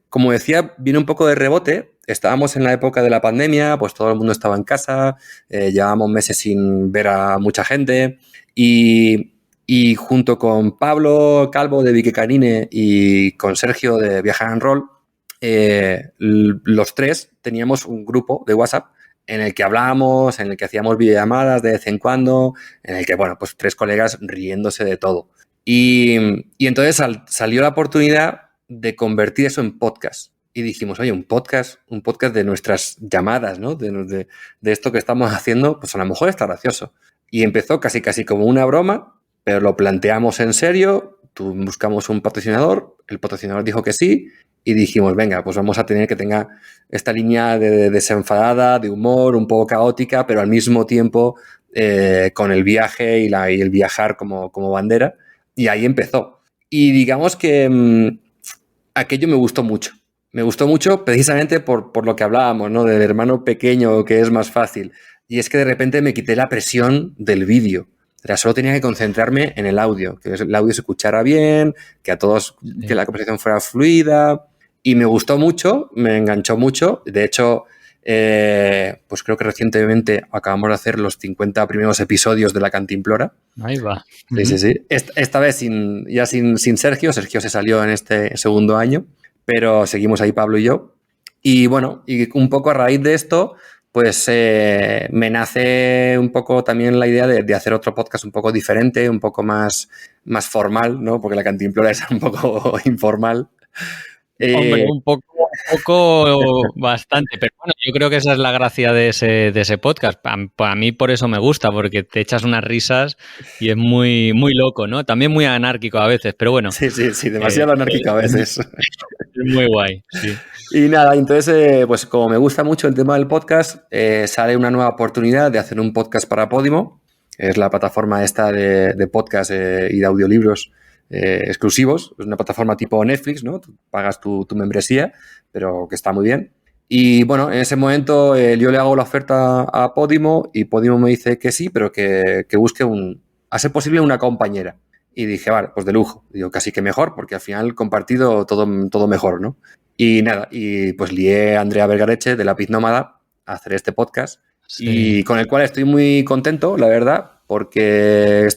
Speaker 2: como decía, viene un poco de rebote. Estábamos en la época de la pandemia, pues todo el mundo estaba en casa, llevábamos meses sin ver a mucha gente y junto con Pablo Calvo de Vique Canine y con Sergio de Viajar en Roll, los tres teníamos un grupo de WhatsApp en el que hablábamos, en el que hacíamos videollamadas de vez en cuando, en el que, bueno, pues tres colegas riéndose de todo. Y entonces salió la oportunidad de convertir eso en podcast. Y dijimos, oye, un podcast de nuestras llamadas, ¿no? De esto que estamos haciendo, pues a lo mejor está gracioso. Y empezó casi como una broma, pero lo planteamos en serio, buscamos un patrocinador, el patrocinador dijo que sí, y dijimos, venga, pues vamos a tener que tenga esta línea de desenfadada, de humor, un poco caótica, pero al mismo tiempo con el viaje y el viajar como bandera. Y ahí empezó. Y digamos que aquello me gustó mucho. Me gustó mucho precisamente por lo que hablábamos, ¿no? Del hermano pequeño que es más fácil. Y es que de repente me quité la presión del vídeo. O sea, solo tenía que concentrarme en el audio, que el audio se escuchara bien, que a todos, que la conversación fuera fluida. Y me gustó mucho, me enganchó mucho. De hecho, pues creo que recientemente acabamos de hacer los 50 primeros episodios de La Cantimplora.
Speaker 1: Ahí va.
Speaker 2: Sí. Esta vez sin Sergio. Sergio se salió en este segundo año, pero seguimos ahí Pablo y yo. Y bueno, y un poco a raíz de esto, pues me nace un poco también la idea de hacer otro podcast un poco diferente, un poco más formal, ¿no? Porque La Cantimplora es un poco informal.
Speaker 1: Hombre, un poco. poco, bastante, pero bueno, yo creo que esa es la gracia de ese podcast. A mí por eso me gusta, porque te echas unas risas y es muy, muy loco, ¿no? También muy anárquico a veces, pero bueno,
Speaker 2: Sí, sí, sí, demasiado anárquico a veces.
Speaker 1: es muy guay, sí.
Speaker 2: Y nada, entonces, pues como me gusta mucho el tema del podcast, sale una nueva oportunidad de hacer un podcast para Podimo. Es la plataforma esta de podcast y de audiolibros exclusivos. Es una plataforma tipo Netflix, ¿no? Tú pagas tu membresía, pero que está muy bien. Y bueno, en ese momento yo le hago la oferta a Podimo y Podimo me dice que sí, pero que busque a ser posible, una compañera. Y dije, vale, pues de lujo. Digo, casi que mejor, porque al final compartido todo mejor, ¿no? Y nada, y pues lié a Andrea Vergareche de Lápiz Nómada a hacer este podcast y
Speaker 1: Sí.
Speaker 2: con el cual estoy muy contento, la verdad, porque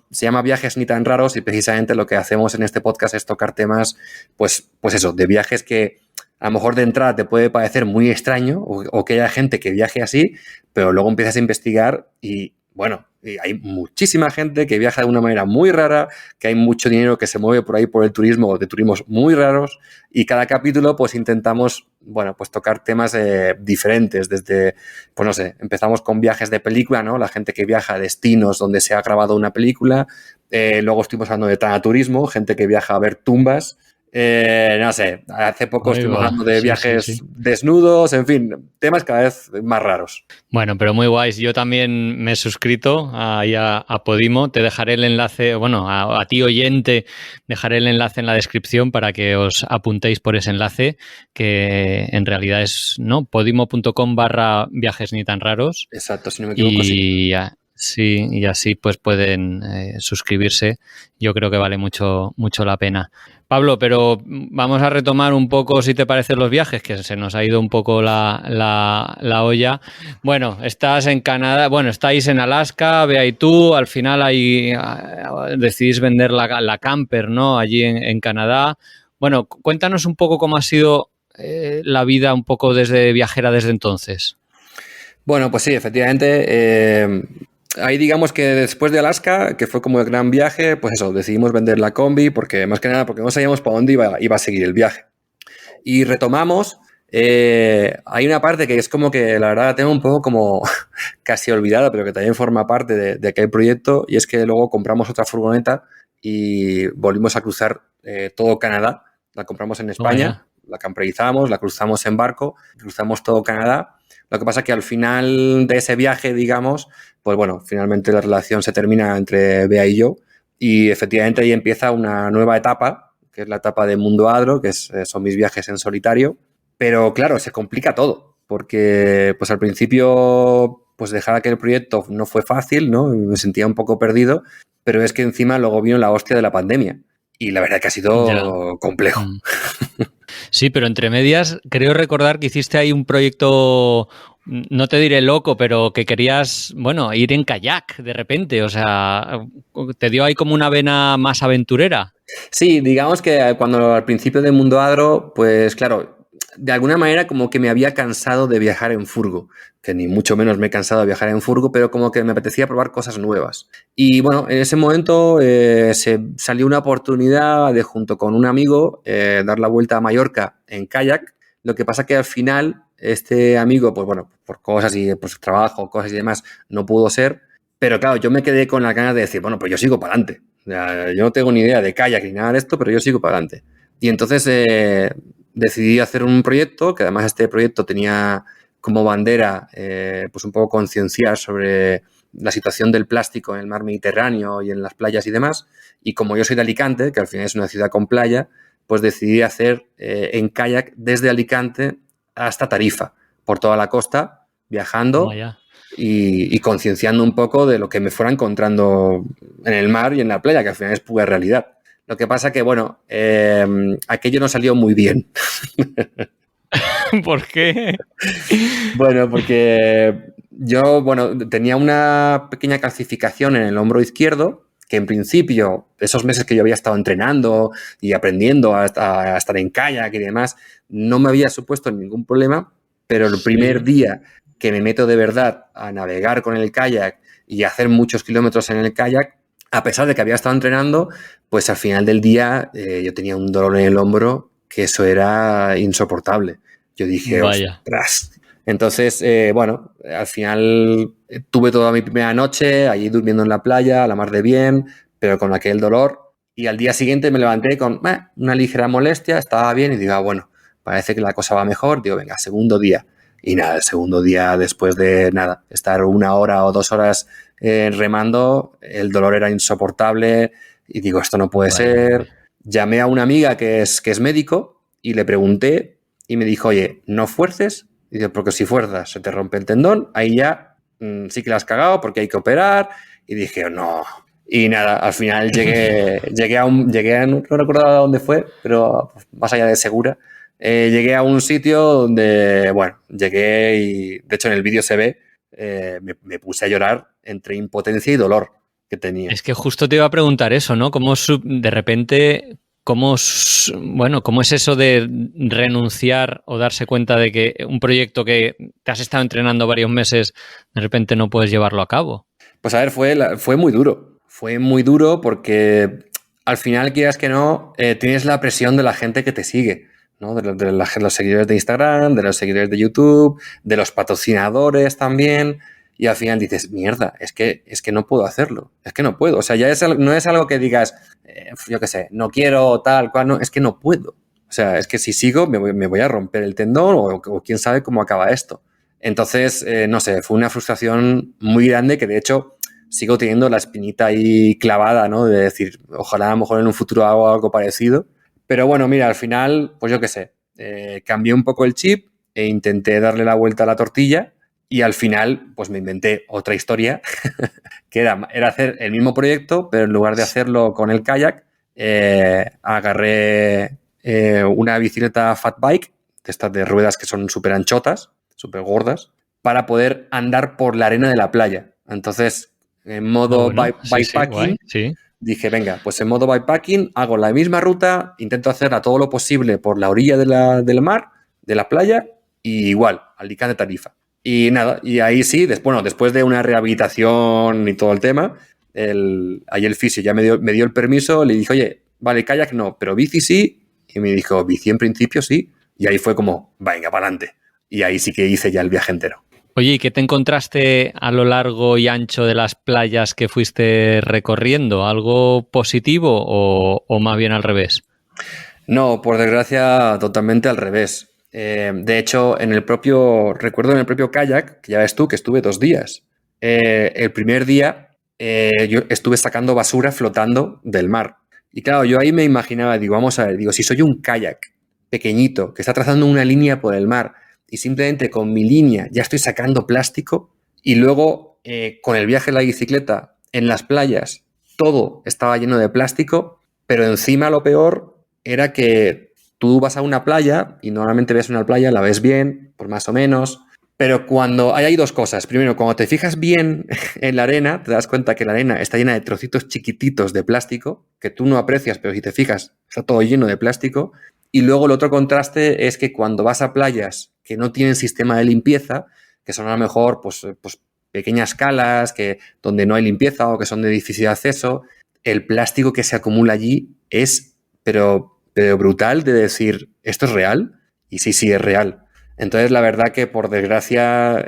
Speaker 2: se llama Viajes ni tan raros y precisamente lo que hacemos en este podcast es tocar temas, pues eso, de viajes que a lo mejor de entrada te puede parecer muy extraño o que haya gente que viaje así, pero luego empiezas a investigar y bueno, hay muchísima gente que viaja de una manera muy rara, que hay mucho dinero que se mueve por ahí por el turismo, de turismos muy raros, y cada capítulo pues intentamos, bueno, pues tocar temas diferentes, desde, pues no sé, empezamos con viajes de película, ¿no? La gente que viaja a destinos donde se ha grabado una película, luego estuvimos hablando de tanaturismo, gente que viaja a ver tumbas, no sé, hace poco
Speaker 1: Ahí
Speaker 2: estuvimos
Speaker 1: va.
Speaker 2: hablando de
Speaker 1: Sí, sí,
Speaker 2: viajes
Speaker 1: sí.
Speaker 2: desnudos, en fin, temas cada vez más raros.
Speaker 1: Bueno, pero muy guays. Yo también me he suscrito ahí a Podimo. Te dejaré el enlace, bueno, a ti oyente, dejaré el enlace en la descripción para que os apuntéis por ese enlace, que en realidad es, ¿no? podimo.com/viajes ni tan raros.
Speaker 2: Exacto, si no me equivoco, sí.
Speaker 1: Sí, y así pues pueden suscribirse. Yo creo que vale mucho, mucho la pena. Pablo, pero vamos a retomar un poco, si te parecen, los viajes, que se nos ha ido un poco la olla. Bueno, estás en Canadá, bueno, estáis en Alaska, Bea y tú, al final ahí decidís vender la camper, ¿no? Allí en Canadá. Bueno, cuéntanos un poco cómo ha sido la vida un poco desde viajera desde entonces.
Speaker 2: Bueno, pues sí, efectivamente. Ahí digamos que después de Alaska, que fue como el gran viaje, pues eso, decidimos vender la combi porque más que nada porque no sabíamos para dónde iba a seguir el viaje. Y retomamos. Hay una parte que es como que la verdad la tengo un poco como casi olvidada, pero que también forma parte de aquel proyecto, y es que luego compramos otra furgoneta y volvimos a cruzar todo Canadá. La compramos en
Speaker 1: Toma
Speaker 2: España,
Speaker 1: ya.
Speaker 2: la camperizamos, la cruzamos en barco, cruzamos todo Canadá. Lo que pasa es que al final de ese viaje, digamos, pues bueno, finalmente la relación se termina entre Bea y yo, y efectivamente ahí empieza una nueva etapa, que es la etapa de Mundo Adro, que son mis viajes en solitario. Pero claro, se complica todo, porque pues al principio pues dejar aquel proyecto no fue fácil, ¿no? Me sentía un poco perdido, pero es que encima luego vino la hostia de la pandemia y la verdad que ha
Speaker 1: Ya.
Speaker 2: sido complejo.
Speaker 1: Mm. Sí, pero entre medias, creo recordar que hiciste ahí un proyecto, no te diré loco, pero que querías, bueno, ir en kayak de repente. O sea, te dio ahí como una vena más aventurera.
Speaker 2: Sí, digamos que cuando al principio de Mundo Adro, pues claro, de alguna manera como que me había cansado de viajar en furgo, que ni mucho menos me he cansado de viajar en furgo, pero como que me apetecía probar cosas nuevas. Y bueno, en ese momento se salió una oportunidad de junto con un amigo dar la vuelta a Mallorca en kayak. Lo que pasa que al final este amigo, pues bueno, por cosas y pues trabajo, cosas y demás, no pudo ser. Pero claro, yo me quedé con las ganas de decir, bueno, pues yo sigo para adelante. Yo no tengo ni idea de kayak ni nada de esto, pero yo sigo para adelante. Y entonces decidí hacer un proyecto, que además este proyecto tenía como bandera pues un poco concienciar sobre la situación del plástico en el mar Mediterráneo y en las playas y demás. Y como yo soy de Alicante, que al final es una ciudad con playa, pues decidí hacer en kayak desde Alicante hasta Tarifa, por toda la costa,
Speaker 1: Toma
Speaker 2: viajando
Speaker 1: ya.
Speaker 2: y concienciando un poco de lo que me fuera encontrando en el mar y en la playa, que al final es pura realidad. Lo que pasa que, bueno, aquello no salió muy bien.
Speaker 1: ¿Por qué?
Speaker 2: Bueno, porque yo, bueno, tenía una pequeña calcificación en el hombro izquierdo, que en principio, esos meses que yo había estado entrenando y aprendiendo a estar en kayak y demás, no me había supuesto ningún problema, pero el primer
Speaker 1: Sí.
Speaker 2: día que me meto de verdad a navegar con el kayak y a hacer muchos kilómetros en el kayak, a pesar de que había estado entrenando, pues al final del día yo tenía un dolor en el hombro que eso era insoportable. Yo dije,
Speaker 1: Vaya.
Speaker 2: ostras. Entonces, bueno, al final tuve toda mi primera noche allí durmiendo en la playa, a la mar de bien, pero con aquel dolor. Y al día siguiente me levanté con una ligera molestia, estaba bien y digo, bueno, parece que la cosa va mejor. Digo, venga, segundo día. Y nada, el segundo día, después de nada, estar 1 hora o 2 horas remando, el dolor era insoportable y digo, esto no puede ser. Llamé a una amiga que es médico y le pregunté y me dijo, oye, no fuerces. Y dice, porque si fuerzas se te rompe el tendón, ahí ya sí que la has cagado porque hay que operar. Y dije, no. Y nada, al final llegué a no recuerdo a dónde fue, pero más allá de Segura, llegué a un sitio donde, bueno, llegué y de hecho en el vídeo se ve, me puse a llorar entre impotencia y dolor que tenía.
Speaker 1: Es que justo te iba a preguntar eso, ¿no? ¿Cómo de repente, cómo es eso de renunciar o darse cuenta de que un proyecto que te has estado entrenando varios meses, de repente no puedes llevarlo a cabo?
Speaker 2: Pues a ver, fue muy duro. Fue muy duro porque al final, quieras que no, tienes la presión de la gente que te sigue, ¿no? De los seguidores de Instagram, de los seguidores de YouTube, de los patrocinadores también. Y al final dices, mierda, es que no puedo hacerlo. Es que no puedo. O sea, ya no es algo que digas, yo qué sé, no quiero tal cual, no, es que no puedo. O sea, es que si sigo me voy a romper el tendón o quién sabe cómo acaba esto. Entonces, no sé, fue una frustración muy grande que de hecho sigo teniendo la espinita ahí clavada, ¿no? De decir, ojalá a lo mejor en un futuro hago algo parecido. Pero bueno, mira, al final, pues yo qué sé, cambié un poco el chip e intenté darle la vuelta a la tortilla y al final, pues me inventé otra historia que era hacer el mismo proyecto, pero en lugar de hacerlo con el kayak, agarré una bicicleta fat bike, de estas de ruedas que son súper anchotas, súper gordas, para poder andar por la arena de la playa. Entonces, en modo bikepacking,
Speaker 1: sí.
Speaker 2: dije, venga, pues en modo bikepacking hago la misma ruta, intento hacerla todo lo posible por la orilla del mar, de la playa, y igual, Alicante Tarifa. Y nada, y ahí sí, después de una rehabilitación y todo el tema, ahí el fisio ya me dio el permiso, le dije, oye, vale, kayak no, pero bici sí, y me dijo, bici en principio sí, y ahí fue como, venga, para adelante. Y ahí sí que hice ya el viaje entero.
Speaker 1: Oye, ¿y qué te encontraste a lo largo y ancho de las playas que fuiste recorriendo? ¿Algo positivo o más bien al revés?
Speaker 2: No, por desgracia, totalmente al revés. De hecho, recuerdo en el propio kayak, que ya ves tú, que estuve 2 días. El primer día yo estuve sacando basura flotando del mar. Y claro, yo ahí me imaginaba, digo, vamos a ver, digo, si soy un kayak pequeñito que está trazando una línea por el mar y simplemente con mi línea ya estoy sacando plástico y luego con el viaje en la bicicleta en las playas todo estaba lleno de plástico, pero encima lo peor era que tú vas a una playa y normalmente ves una playa, la ves bien, por más o menos, pero cuando hay dos cosas. Primero, cuando te fijas bien en la arena, te das cuenta que la arena está llena de trocitos chiquititos de plástico que tú no aprecias, pero si te fijas, está todo lleno de plástico. Y luego el otro contraste es que cuando vas a playas que no tienen sistema de limpieza, que son a lo mejor pues pequeñas calas, donde no hay limpieza o que son de difícil acceso, el plástico que se acumula allí es, pero brutal de decir, ¿esto es real? Y sí, es real. Entonces, la verdad que por desgracia,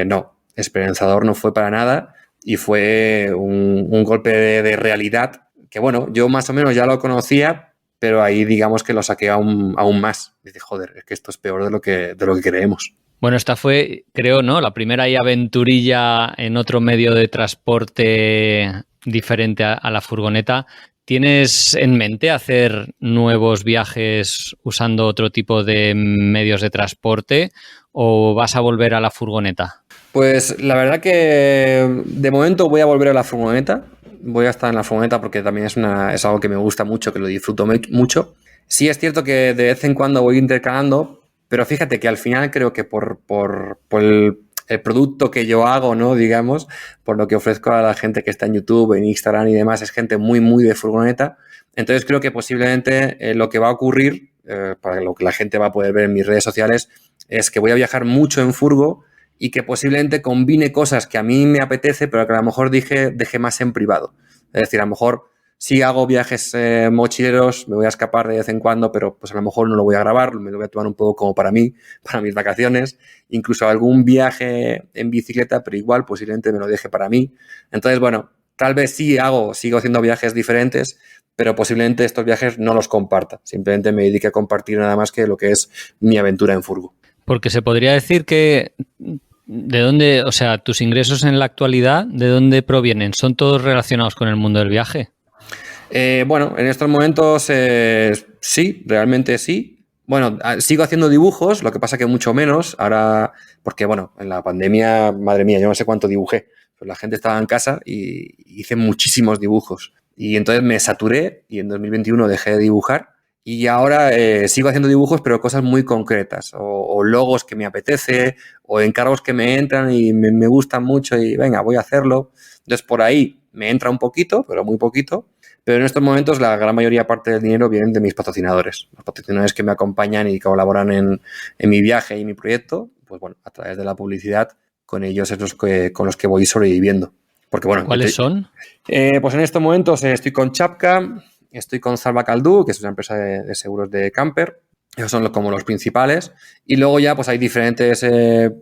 Speaker 2: no, esperanzador no fue para nada y fue un golpe de realidad que, bueno, yo más o menos ya lo conocía, pero ahí digamos que lo saqué aún más. Dice, joder, es que esto es peor de lo que creemos.
Speaker 1: Bueno, esta fue, creo, ¿no?, la primera aventurilla en otro medio de transporte diferente a la furgoneta. ¿Tienes en mente hacer nuevos viajes usando otro tipo de medios de transporte o vas a volver a la furgoneta?
Speaker 2: Pues la verdad que de momento voy a volver a la furgoneta. Voy a estar en la furgoneta porque también es algo que me gusta mucho, que lo disfruto mucho. Sí es cierto que de vez en cuando voy intercalando, pero fíjate que al final creo que por el producto que yo hago, ¿no? Digamos, por lo que ofrezco a la gente que está en YouTube, en Instagram y demás, es gente muy, muy de furgoneta. Entonces creo que posiblemente lo que va a ocurrir, para lo que la gente va a poder ver en mis redes sociales, es que voy a viajar mucho en furgo y que posiblemente combine cosas que a mí me apetece, pero que a lo mejor deje más en privado. Es decir, a lo mejor Sí hago viajes mochileros, me voy a escapar de vez en cuando, pero pues a lo mejor no lo voy a grabar, me lo voy a tomar un poco como para mí, para mis vacaciones. Incluso algún viaje en bicicleta, pero igual posiblemente me lo deje para mí. Entonces, bueno, tal vez sigo haciendo viajes diferentes, pero posiblemente estos viajes no los comparta. Simplemente me dedique a compartir nada más que lo que es mi aventura en furgo.
Speaker 1: Porque se podría decir que ¿de dónde, o sea, tus ingresos en la actualidad, de dónde provienen? ¿Son todos relacionados con el mundo del viaje?
Speaker 2: Bueno, en estos momentos sí, realmente sí. Bueno, sigo haciendo dibujos, lo que pasa que mucho menos. Ahora, porque bueno, en la pandemia, madre mía, yo no sé cuánto dibujé. Pues la gente estaba en casa y hice muchísimos dibujos. Y entonces me saturé y en 2021 dejé de dibujar. Y ahora sigo haciendo dibujos, pero cosas muy concretas. O logos que me apetece, o encargos que me entran y me gustan mucho y venga, voy a hacerlo. Entonces por ahí me entra un poquito, pero muy poquito. Pero en estos momentos la gran mayoría parte del dinero vienen de mis patrocinadores. Los patrocinadores que me acompañan y colaboran en mi viaje y mi proyecto, pues bueno, a través de la publicidad, con ellos es con los que voy sobreviviendo. Porque, bueno,
Speaker 1: ¿cuáles son?
Speaker 2: Pues en estos momentos estoy con Chapka, estoy con Salva Caldú, que es una empresa de seguros de camper. Esos son como los principales. Y luego ya pues hay diferentes de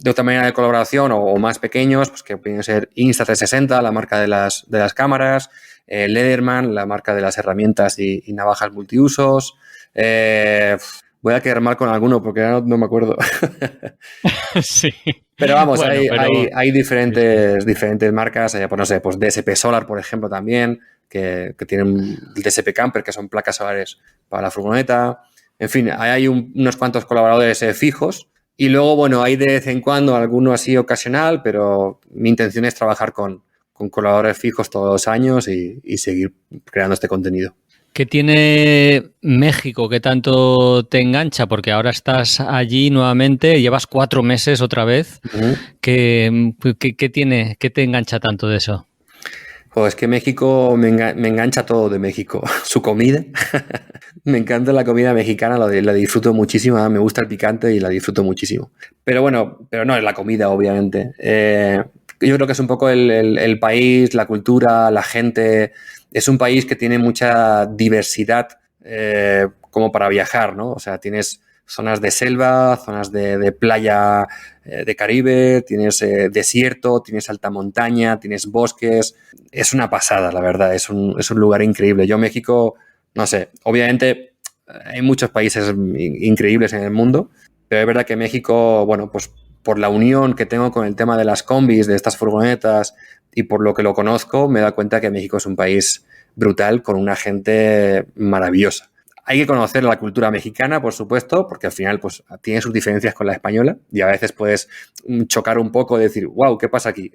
Speaker 2: otra manera de colaboración o más pequeños, pues que pueden ser Insta360, la marca de las cámaras, Lederman, la marca de las herramientas y navajas multiusos. Voy a quedar mal con alguno porque ahora no me acuerdo.
Speaker 1: Sí.
Speaker 2: Pero vamos,
Speaker 1: Bueno,
Speaker 2: hay diferentes marcas. Pues no sé, pues DSP Solar, por ejemplo, también, que tienen el DSP Camper, que son placas solares para la furgoneta. En fin, hay unos cuantos colaboradores fijos. Y luego, bueno, hay de vez en cuando alguno así ocasional, pero mi intención es trabajar con colaboradores fijos todos los años y seguir creando este contenido.
Speaker 1: ¿Qué tiene México que tanto te engancha? Porque ahora estás allí nuevamente, llevas 4 meses otra vez.
Speaker 2: Uh-huh.
Speaker 1: ¿Qué tiene? ¿Qué te engancha tanto de eso?
Speaker 2: Pues que México me engancha todo de México. Su comida. Me encanta la comida mexicana, la disfruto muchísimo. Me gusta el picante y la disfruto muchísimo. Pero bueno, pero no es la comida, obviamente. Yo creo que es un poco el país, la cultura, la gente. Es un país que tiene mucha diversidad como para viajar, ¿no? O sea, tienes zonas de selva, zonas de playa de Caribe, tienes desierto, tienes alta montaña, tienes bosques. Es una pasada, la verdad. Es un lugar increíble. Yo, México, no sé, obviamente hay muchos países increíbles en el mundo, pero es verdad que México, bueno, pues por la unión que tengo con el tema de las combis, de estas furgonetas y por lo que lo conozco, me da cuenta que México es un país brutal con una gente maravillosa. Hay que conocer la cultura mexicana, por supuesto, porque al final pues, tiene sus diferencias con la española y a veces puedes chocar un poco y decir, wow, ¿qué pasa aquí?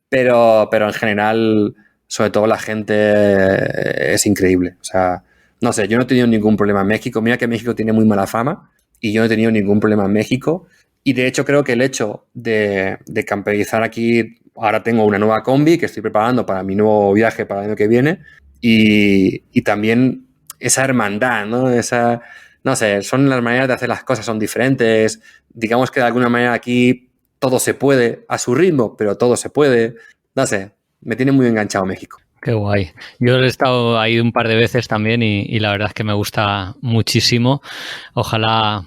Speaker 2: pero en general, sobre todo la gente es increíble. O sea, no sé, yo no he tenido ningún problema en México. Mira que México tiene muy mala fama y yo no he tenido ningún problema en México. Y de hecho creo que el hecho de camperizar aquí, ahora tengo una nueva combi que estoy preparando para mi nuevo viaje para el año que viene y también esa hermandad, ¿no? No sé, son las maneras de hacer las cosas, son diferentes. Digamos que de alguna manera aquí todo se puede a su ritmo, pero todo se puede. No sé, me tiene muy enganchado México.
Speaker 1: Qué guay. Yo he estado ahí un par de veces también y la verdad es que me gusta muchísimo. Ojalá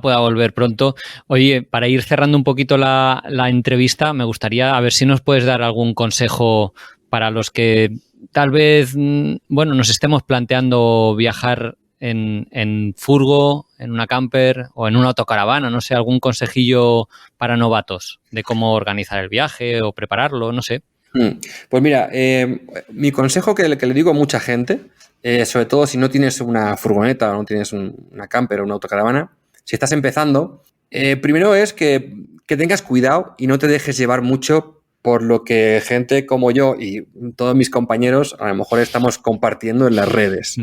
Speaker 1: pueda volver pronto. Oye, para ir cerrando un poquito la entrevista, me gustaría a ver si nos puedes dar algún consejo para los que tal vez, bueno, nos estemos planteando viajar en furgo, en una camper o en una autocaravana, no sé, algún consejillo para novatos de cómo organizar el viaje o prepararlo, no sé.
Speaker 2: Pues mira, mi consejo que le digo a mucha gente, sobre todo si no tienes una furgoneta o no tienes una camper o una autocaravana, si estás empezando, primero es que tengas cuidado y no te dejes llevar mucho por lo que gente como yo y todos mis compañeros a lo mejor estamos compartiendo en las redes,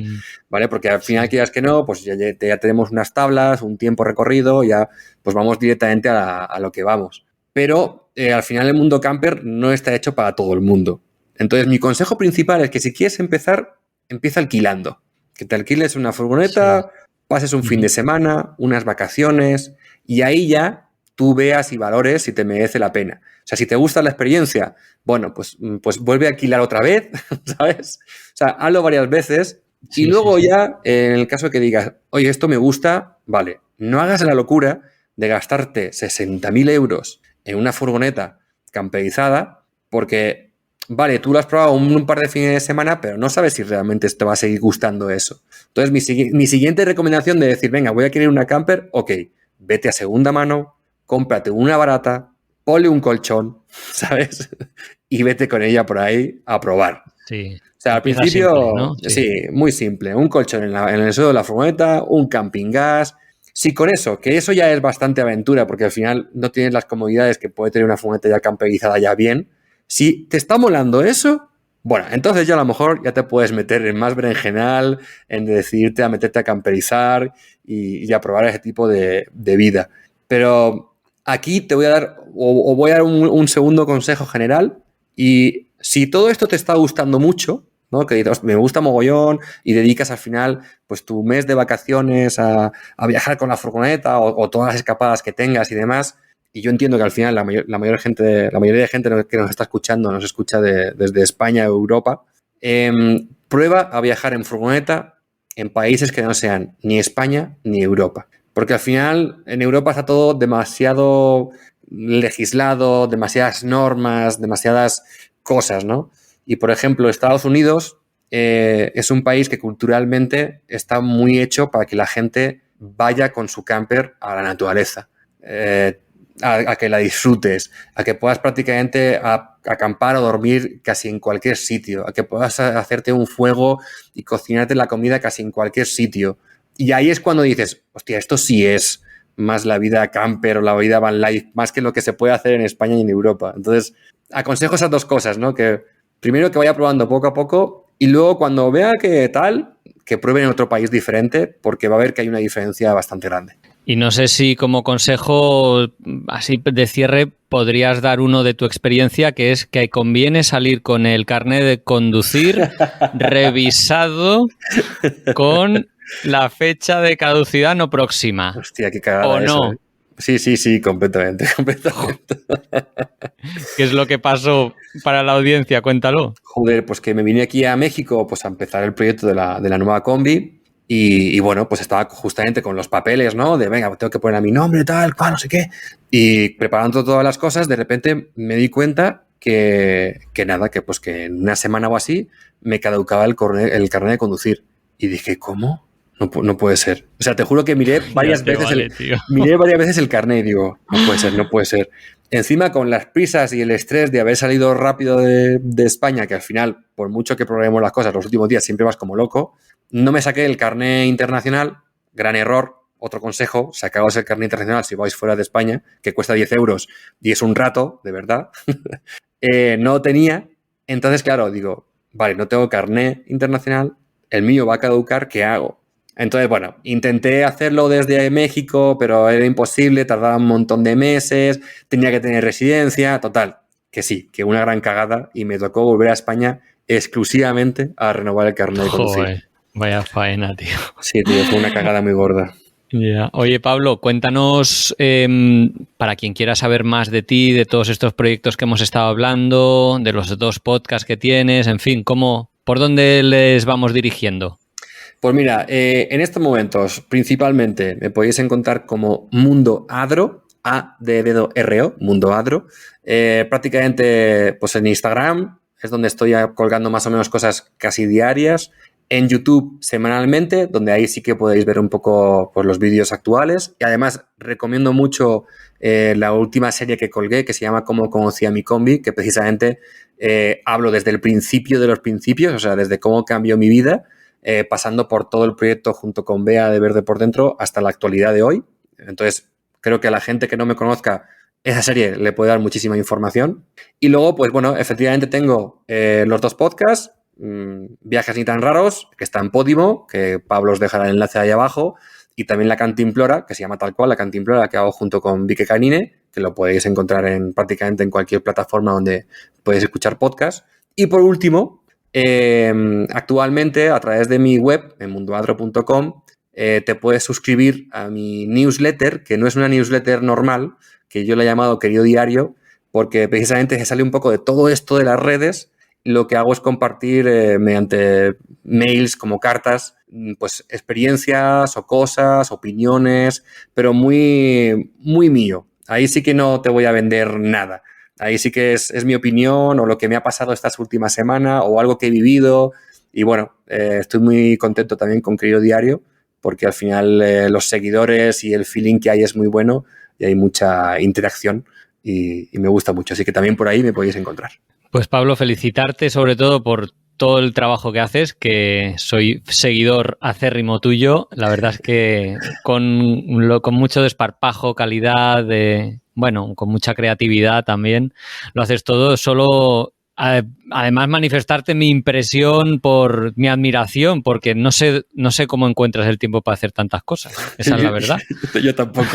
Speaker 2: ¿vale? Porque al final, quieras que no, pues ya tenemos unas tablas, un tiempo recorrido, ya pues vamos directamente a lo que vamos. Pero al final el mundo camper no está hecho para todo el mundo. Entonces mi consejo principal es que si quieres empezar, empieza alquilando. Que te alquiles una furgoneta, pases un fin de semana, unas vacaciones y ahí ya tú veas y valores si te merece la pena. O sea, si te gusta la experiencia, bueno, pues vuelve a alquilar otra vez, ¿sabes? O sea, hazlo varias veces y luego ya, en el caso de que digas, oye, esto me gusta, vale, no hagas la locura de gastarte 60.000 euros en una furgoneta camperizada porque, vale, tú lo has probado un par de fines de semana, pero no sabes si realmente te va a seguir gustando eso. Entonces, mi siguiente recomendación de decir, venga, voy a querer una camper, ok, vete a segunda mano, cómprate una barata, ponle un colchón, ¿sabes? Y vete con ella por ahí a probar.
Speaker 1: Sí.
Speaker 2: O sea, al principio,
Speaker 1: simple, ¿no?
Speaker 2: Sí, muy simple. Un colchón en el suelo de la furgoneta, un camping gas. Sí, con eso, que eso ya es bastante aventura, porque al final no tienes las comodidades que puede tener una furgoneta ya camperizada ya bien. Si te está molando eso, bueno, entonces ya a lo mejor ya te puedes meter en más berenjenal, en decidirte a meterte a camperizar y a probar ese tipo de vida. Pero aquí te voy a dar, o voy a dar un segundo consejo general, y si todo esto te está gustando mucho, ¿no? Que dices, me gusta mogollón y dedicas al final pues tu mes de vacaciones a viajar con la furgoneta o todas las escapadas que tengas y demás. Y yo entiendo que al final la mayoría de gente que nos está escuchando nos escucha desde España o Europa. Prueba a viajar en furgoneta en países que no sean ni España ni Europa. Porque al final en Europa está todo demasiado legislado, demasiadas normas, demasiadas cosas, ¿no? Y, por ejemplo, Estados Unidos es un país que culturalmente está muy hecho para que la gente vaya con su camper a la naturaleza, a que la disfrutes, a que puedas prácticamente acampar o dormir casi en cualquier sitio, a que puedas hacerte un fuego y cocinarte la comida casi en cualquier sitio. Y ahí es cuando dices, hostia, esto sí es más la vida camper o la vida van life, más que lo que se puede hacer en España y en Europa. Entonces, aconsejo esas dos cosas, ¿no? Que primero que vaya probando poco a poco y luego cuando vea que tal, que pruebe en otro país diferente porque va a ver que hay una diferencia bastante grande.
Speaker 1: Y no sé si como consejo, así de cierre, podrías dar uno de tu experiencia, que es que conviene salir con el carnet de conducir revisado con la fecha de caducidad no próxima.
Speaker 2: Hostia, qué cagada
Speaker 1: ¿O
Speaker 2: eso,
Speaker 1: no?
Speaker 2: ¿eh? Sí, completamente.
Speaker 1: ¿Qué es lo que pasó para la audiencia? Cuéntalo.
Speaker 2: Joder, pues que me vine aquí a México pues a empezar el proyecto de la nueva combi y bueno, pues estaba justamente con los papeles, ¿no? De venga, tengo que poner a mi nombre, tal, cual, no sé qué. Y preparando todas las cosas, de repente me di cuenta que nada, que pues que en una semana o así me caducaba el carnet de conducir. Y dije, ¿cómo? No puede ser. O sea, te juro que miré varias veces el carnet y digo, no puede ser. Encima, con las prisas y el estrés de haber salido rápido de España, que al final, por mucho que programemos las cosas, los últimos días siempre vas como loco, no me saqué el carnet internacional. Gran error. Otro consejo, sacaos el carnet internacional si vais fuera de España, que cuesta 10 euros y es un rato, de verdad. No tenía. Entonces, claro, digo, vale, no tengo carnet internacional, el mío va a caducar, ¿qué hago? Entonces, bueno, intenté hacerlo desde México, pero era imposible, tardaba un montón de meses, tenía que tener residencia, total, que sí, que una gran cagada y me tocó volver a España exclusivamente a renovar el carnet de conducir.
Speaker 1: Joder, vaya faena, tío.
Speaker 2: Sí, tío, fue una cagada muy gorda.
Speaker 1: Yeah. Oye, Pablo, cuéntanos, para quien quiera saber más de ti, de todos estos proyectos que hemos estado hablando, de los 2 podcasts que tienes, en fin, ¿por dónde les vamos dirigiendo?
Speaker 2: Pues mira, en estos momentos principalmente me podéis encontrar como Mundo Adro, A de dedo R-O, Mundo Adro. Prácticamente pues en Instagram es donde estoy colgando más o menos cosas casi diarias. En YouTube semanalmente, donde ahí sí que podéis ver un poco pues, los vídeos actuales. Y además recomiendo mucho la última serie que colgué, que se llama Cómo conocí a mi combi, que precisamente hablo desde el principio de los principios, o sea, desde cómo cambió mi vida, pasando por todo el proyecto junto con Bea de Verde por Dentro hasta la actualidad de hoy. Entonces, creo que a la gente que no me conozca, esa serie le puede dar muchísima información. Y luego, pues bueno, efectivamente tengo los 2 podcasts, Viajes ni tan raros, que está en Podimo, que Pablo os dejará el enlace ahí abajo, y también La Cantimplora, que se llama tal cual, La Cantimplora, que hago junto con Vique Canine, que lo podéis encontrar prácticamente en cualquier plataforma donde podéis escuchar podcasts. Y por último, actualmente a través de mi web, en mundoadro.com, te puedes suscribir a mi newsletter, que no es una newsletter normal, que yo le he llamado Querido Diario, porque precisamente se sale un poco de todo esto de las redes. Lo que hago es compartir mediante mails como cartas, pues experiencias o cosas, opiniones, pero muy, muy mío. Ahí sí que no te voy a vender nada. Ahí sí que es mi opinión o lo que me ha pasado estas últimas semanas o algo que he vivido. Y bueno, estoy muy contento también con Querido Diario, porque al final los seguidores y el feeling que hay es muy bueno y hay mucha interacción y me gusta mucho. Así que también por ahí me podéis encontrar.
Speaker 1: Pues Pablo, felicitarte sobre todo por todo el trabajo que haces, que soy seguidor acérrimo tuyo. La verdad es que con mucho desparpajo, calidad, con mucha creatividad también, lo haces todo. Solo, además, manifestarte mi impresión por mi admiración, porque no sé cómo encuentras el tiempo para hacer tantas cosas. Esa es la verdad.
Speaker 2: Yo tampoco.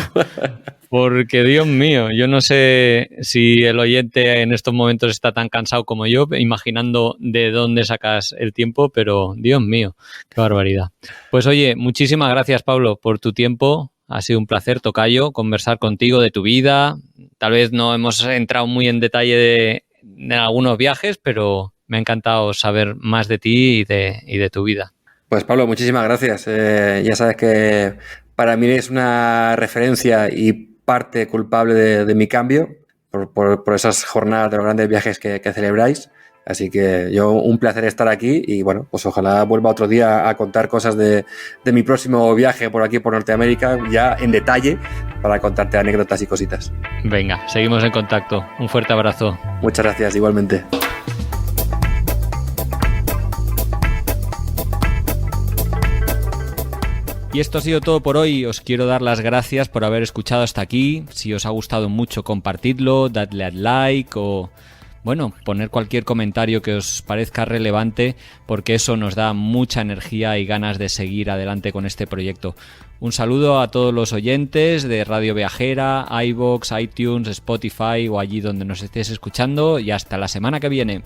Speaker 1: Porque, Dios mío, yo no sé si el oyente en estos momentos está tan cansado como yo, imaginando de dónde sacas el tiempo, pero, Dios mío, qué barbaridad. Pues oye, muchísimas gracias, Pablo, por tu tiempo. Ha sido un placer, tocayo, conversar contigo de tu vida. Tal vez no hemos entrado muy en detalle de algunos viajes, pero me ha encantado saber más de ti y de tu vida.
Speaker 2: Pues Pablo, muchísimas gracias. Ya sabes que para mí es una referencia y parte culpable de mi cambio por esas jornadas de los grandes viajes que celebráis. Así que un placer estar aquí y bueno, pues ojalá vuelva otro día a contar cosas de mi próximo viaje por aquí, por Norteamérica, ya en detalle, para contarte anécdotas y cositas.
Speaker 1: Venga, seguimos en contacto. Un fuerte abrazo.
Speaker 2: Muchas gracias, igualmente.
Speaker 1: Y esto ha sido todo por hoy. Os quiero dar las gracias por haber escuchado hasta aquí. Si os ha gustado mucho, compartidlo, dadle al like o, poner cualquier comentario que os parezca relevante, porque eso nos da mucha energía y ganas de seguir adelante con este proyecto. Un saludo a todos los oyentes de Radio Viajera, iVoox, iTunes, Spotify o allí donde nos estéis escuchando y hasta la semana que viene.